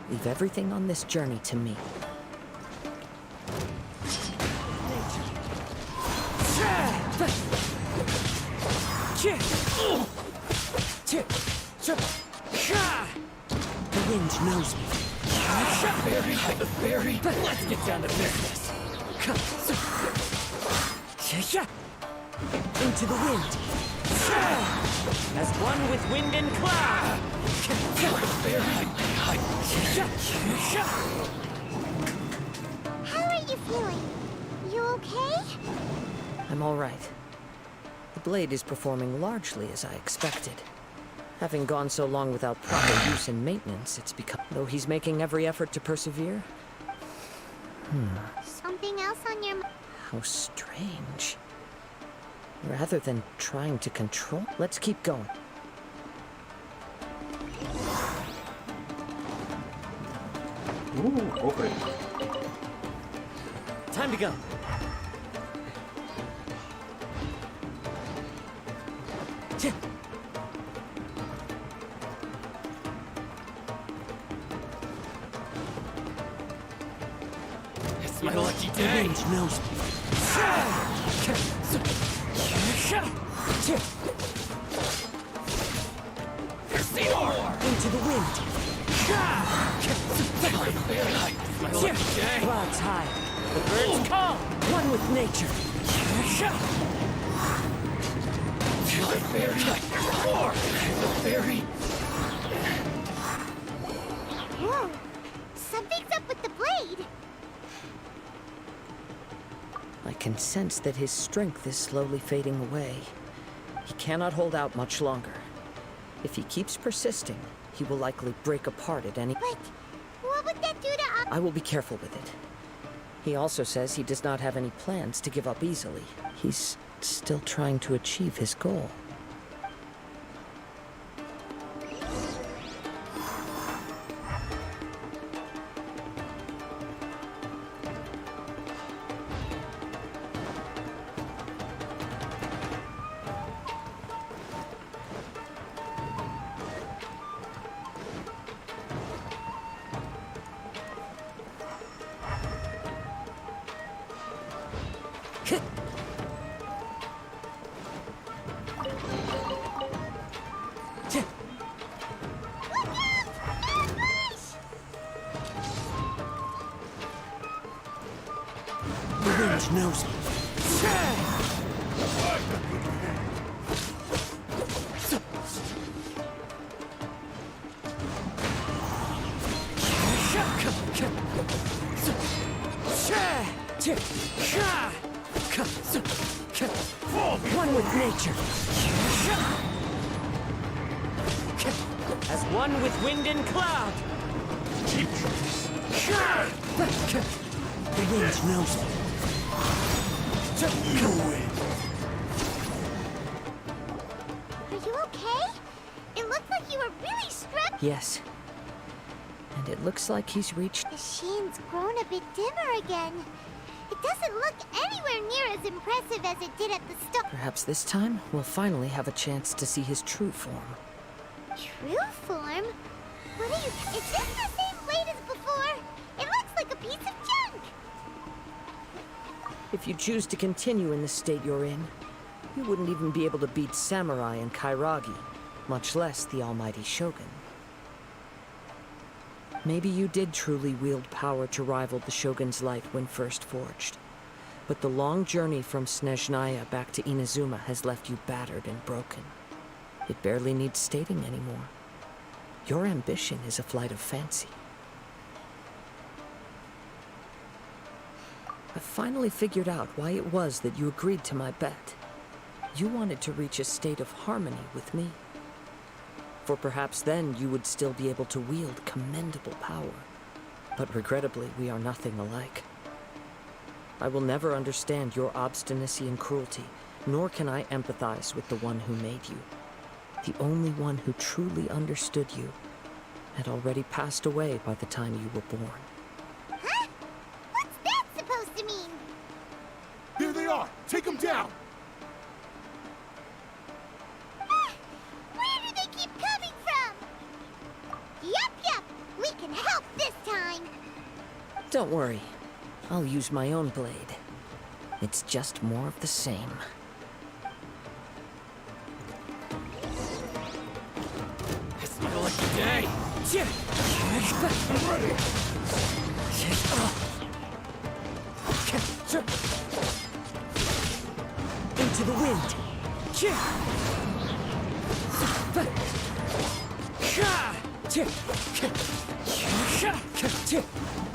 Leave everything on this journey to me. The wind knows me. Barry, let's get down to business. Into the wind. As one with wind and cloud. How are you feeling? You okay? I'm all right. The blade is performing largely as I expected. Having gone so long without proper use and maintenance, it's become... Though he's making every effort to persevere? Something else on your mind? How strange. Rather than trying to control... Let's keep going. Ooh, okay. Time to go. It's my lucky The day. wind knows me. Into the wind. My lucky day. Clouds high. The birds call. One with nature. Feel it, Barry. Like before. Feel it, Barry. can sense that his strength is slowly fading away. He cannot hold out much longer. If he keeps persisting, he will likely break apart at any... But what would that do to... I will be careful with it. He also says he does not have any plans to give up easily. He's still trying to achieve his goal. Knows me. One with nature. As one with wind and cloud. The wind knows me. Are you okay? It looked like you were really struck. Yes. And it looks like he's reached... The sheen's grown a bit dimmer again. It doesn't look anywhere near as impressive as it did at the start. Perhaps this time, we'll finally have a chance to see his true form. True form? What are you... Is this the same blade as before? It looks like a piece of junk. If you choose to continue in the state you're in, you wouldn't even be able to beat Samurai and Kairagi, much less the almighty Shogun. Maybe you did truly wield power to rival the Shogun's light when first forged. But the long journey from Snezhnaya back to Inazuma has left you battered and broken. It barely needs stating anymore. Your ambition is a flight of fancy. I finally figured out why it was that you agreed to my bet. You wanted to reach a state of harmony with me. For perhaps then you would still be able to wield commendable power. But regrettably, we are nothing alike. I will never understand your obstinacy and cruelty, nor can I empathize with the one who made you. The only one who truly understood you had already passed away by the time you were born. Huh? What's that supposed to mean? There they are! Take them down! Where do they keep coming from? Yup, we can help this time. Don't worry. I'll use my own blade. It's just more of the same. It's my lucky day. I'm ready! Into the wind.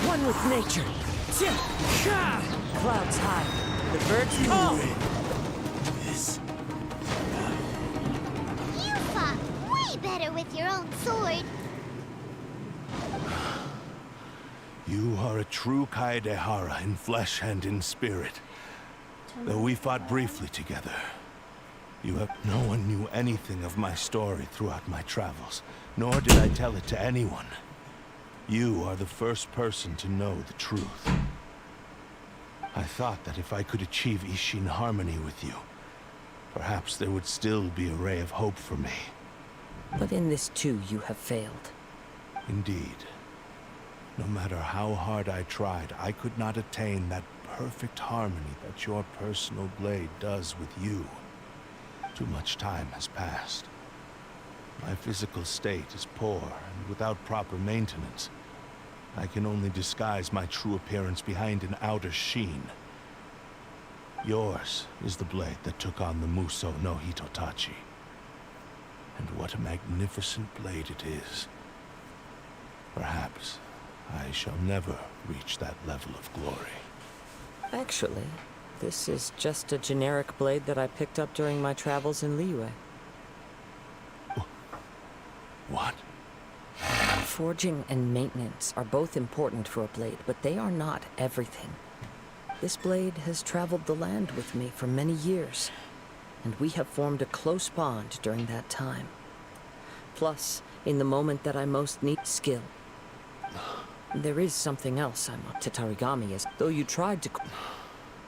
One with nature. Clouds high. The birds call. You fought way better with your own sword. You are a true Kaedehara in flesh and in spirit. Though we fought briefly together, no one knew anything of my story throughout my travels, nor did I tell it to anyone. You are the first person to know the truth. I thought that if I could achieve Ishin harmony with you, perhaps there would still be a ray of hope for me. But in this too, you have failed. Indeed. No matter how hard I tried, I could not attain that perfect harmony that your personal blade does with you. Too much time has passed. My physical state is poor, and without proper maintenance, I can only disguise my true appearance behind an outer sheen. Yours is the blade that took on the Muso no Hitotachi. And what a magnificent blade it is. Perhaps I shall never reach that level of glory. Actually, This is just a generic blade that I picked up during my travels in Liyue. What? Forging and maintenance are both important for a blade, but they are not everything. This blade has traveled the land with me for many years, and we have formed a close bond during that time. Plus, in the moment that I most need skill. There is something else I'm up to. Tatarigami is, though you tried to...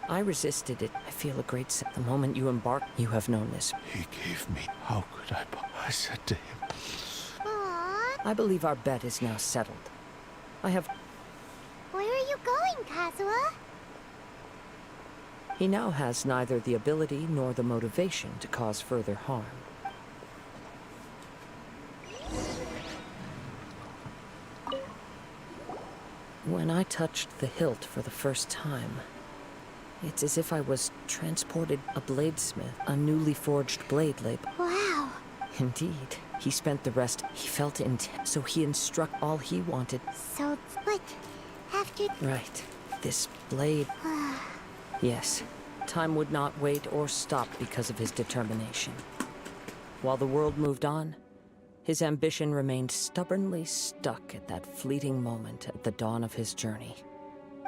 I resisted it. I feel a great sense. The moment you embark, you have known this. He gave me... How could I... I said to him... I believe our bet is now settled. I have... Where are you going, Kazuha? He now has neither the ability nor the motivation to cause further harm. When I touched the hilt for the first time, it's as if I was transported a bladesmith, a newly forged blade label. Wow. Indeed. He spent the rest. He felt intent, so he instruct all he wanted. So, but after... Right. This blade... Yes. Time would not wait or stop because of his determination. While the world moved on, his ambition remained stubbornly stuck at that fleeting moment at the dawn of his journey.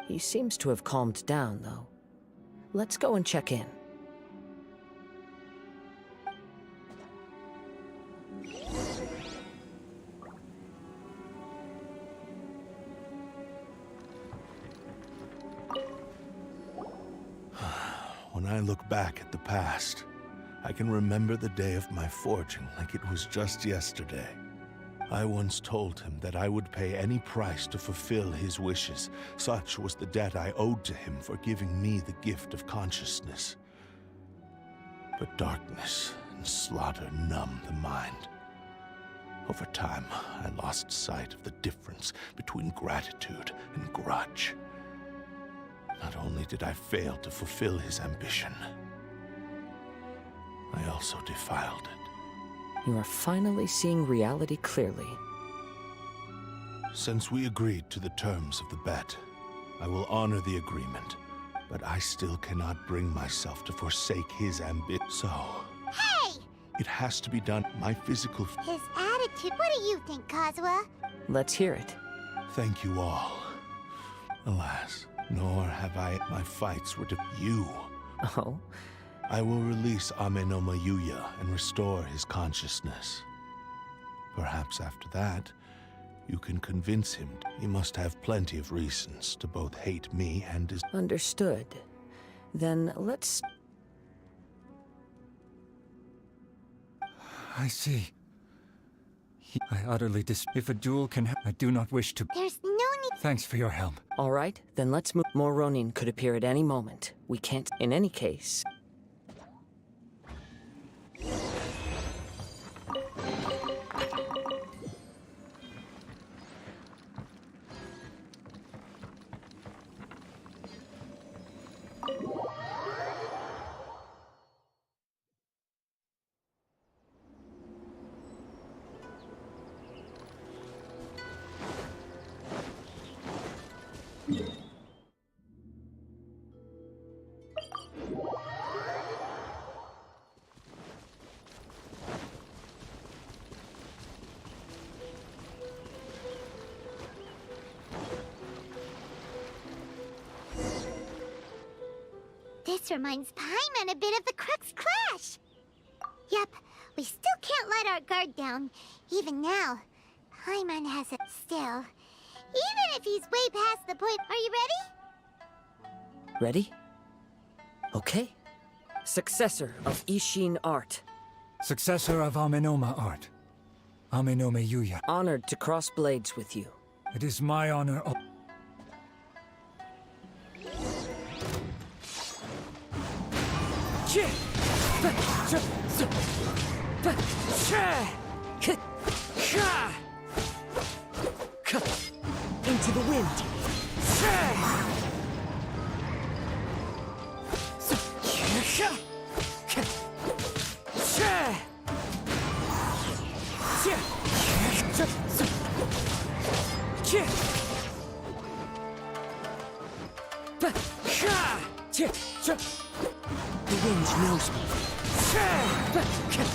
He seems to have calmed down, though. Let's go and check in. When I look back at the past, I can remember the day of my forging like it was just yesterday. I once told him that I would pay any price to fulfill his wishes. Such was the debt I owed to him for giving me the gift of consciousness. But darkness and slaughter numbed the mind. Over time, I lost sight of the difference between gratitude and grudge. Not only did I fail to fulfill his ambition, I also defiled it. You are finally seeing reality clearly. Since we agreed to the terms of the bet, I will honor the agreement, but I still cannot bring myself to forsake his ambition. So... Hey! It has to be done. My physical... His attitude. What do you think, Kazuha? Let's hear it. Thank you all. Alas, nor have I... My fights were to you. Oh? I will release Amenoma Yuya and restore his consciousness. Perhaps after that, you can convince him. He must have plenty of reasons to both hate me and his... Understood. Then let's... I see. I utterly If a duel can I do not wish to... There's no need... Thanks for your help. All right, then let's move. More Ronin could appear at any moment. We can't... In any case... This reminds Paimon a bit of the Crux Clash. Yep, we still can't let our guard down. Even now, Paimon has it still. Even if he's way past the point. Are you ready? Ready? Okay. Successor of Ishin art. Successor of Amenoma art. Amenoma Yuya. Honored to cross blades with you. It is my honor. Into the wind.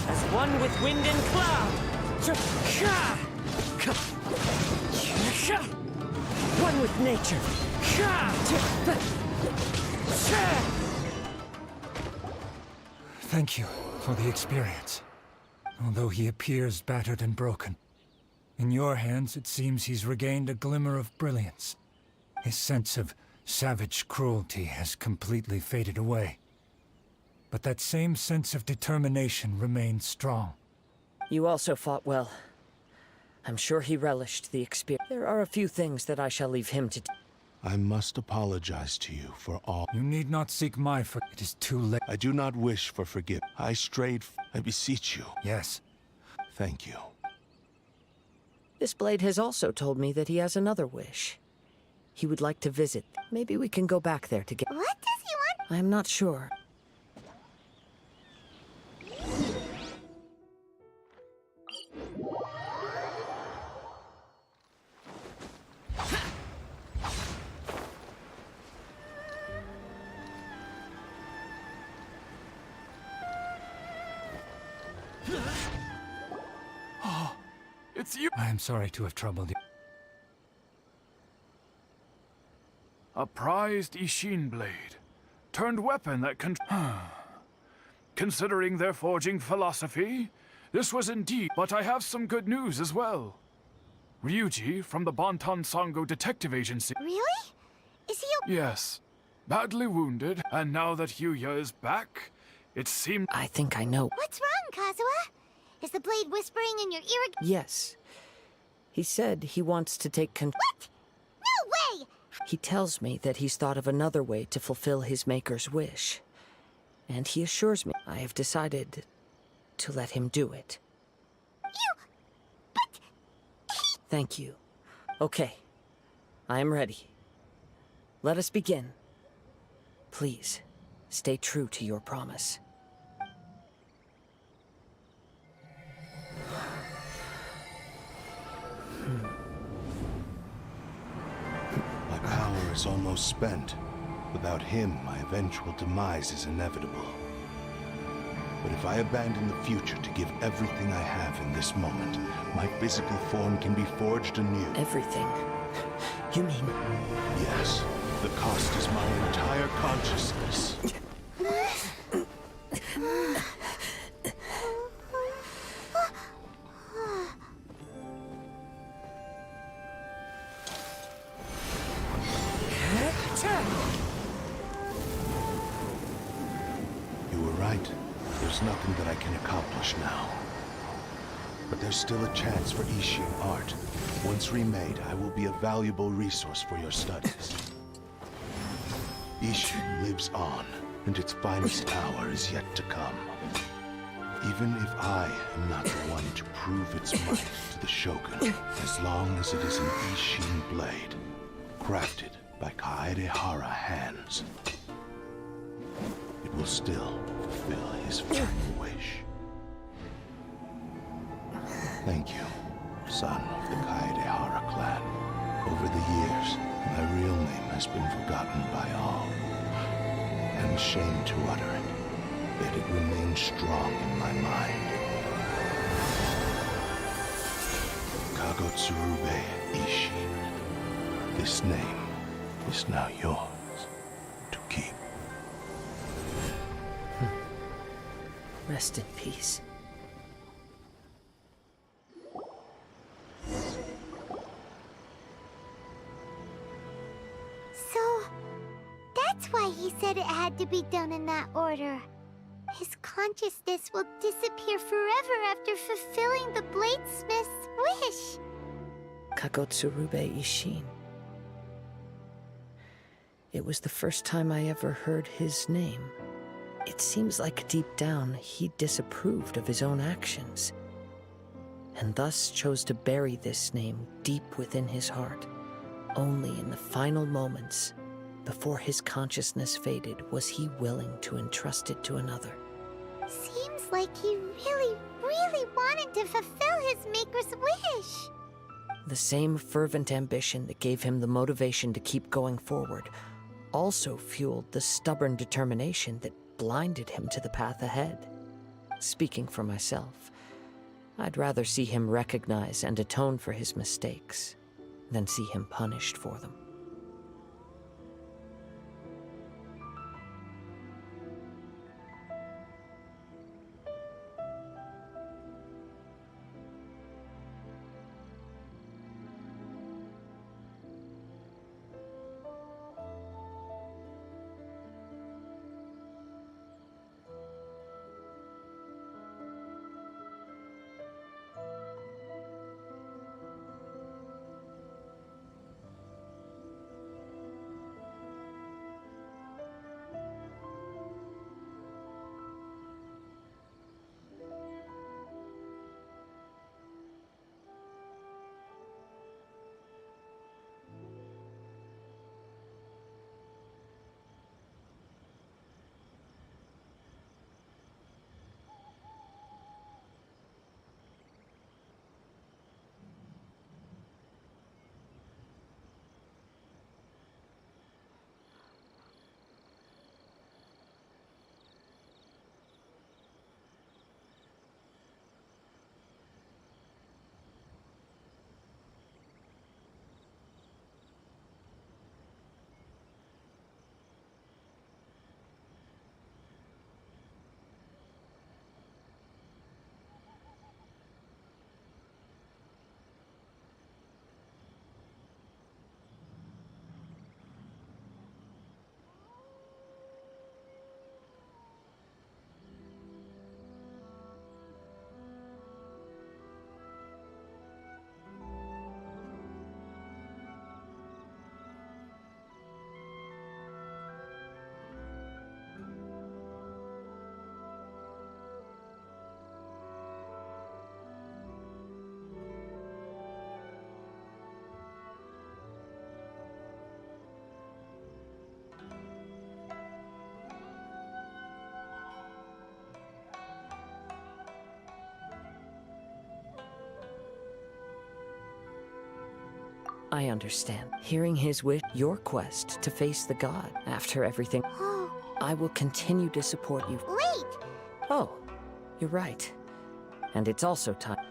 As one with wind and cloud. One with nature. Thank you for the experience. Although he appears battered and broken, in your hands it seems he's regained a glimmer of brilliance. His sense of savage cruelty has completely faded away. But that same sense of determination remains strong. You also fought well. I'm sure he relished the experience. There are a few things that I shall leave him to do. I must apologize to you for all. You need not seek my It is too late. I do not wish for forgiveness. I strayed. I beseech you. Yes. Thank you. This blade has also told me that he has another wish. He would like to visit. Maybe we can go back there together. What does he want? I'm not sure. It's you! I am sorry to have troubled you. A prized Ishin blade. Turned weapon that can... Considering their forging philosophy, this was indeed... But I have some good news as well. Ryuji from the Bantan Sango Detective Agency... Really? Is he okay? Yes. Badly wounded, and now that Hyuya is back, it seems... I think I know. What's wrong, Kazuha? Is the blade whispering in your ear again? Yes. He said he wants to take What? No way! He tells me that he's thought of another way to fulfill his maker's wish. And he assures me I have decided to let him do it. But... Thank you. Okay. I am ready. Let us begin. Please, stay true to your promise. My power is almost spent. Without him, my eventual demise is inevitable. But if I abandon the future to give everything I have in this moment, my physical form can be forged anew. Everything? You mean... Yes. The cost is my entire consciousness. You were right. There's nothing that I can accomplish now. But there's still a chance for Ishin art. Once remade, I will be a valuable resource for your studies. Ishin lives on, and its finest hour is yet to come. Even if I am not the one to prove its might to the Shogun, as long as it is an Ishin blade, crafted by Kaedehara hands, it will still fulfill his final wish. Thank you, son of the Kaedehara clan. Over the years, my real name has been forgotten by all. I'm ashamed to utter it, yet it remains strong in my mind. Kagotsurube Ishin. This name is now yours to keep. Rest in peace. So, that's why he said it had to be done in that order. His consciousness will disappear forever after fulfilling the bladesmith's wish. Kagotsurube Ishin. It was the first time I ever heard his name. It seems like deep down he disapproved of his own actions, and thus chose to bury this name deep within his heart. Only in the final moments, before his consciousness faded, was he willing to entrust it to another. Seems like he really, really wanted to fulfill his maker's wish. The same fervent ambition that gave him the motivation to keep going forward also fueled the stubborn determination that blinded him to the path ahead. Speaking for myself, I'd rather see him recognize and atone for his mistakes than see him punished for them. I understand. Hearing his wish, your quest to face the god after everything. I will continue to support you. Wait! Oh, you're right. And it's also time.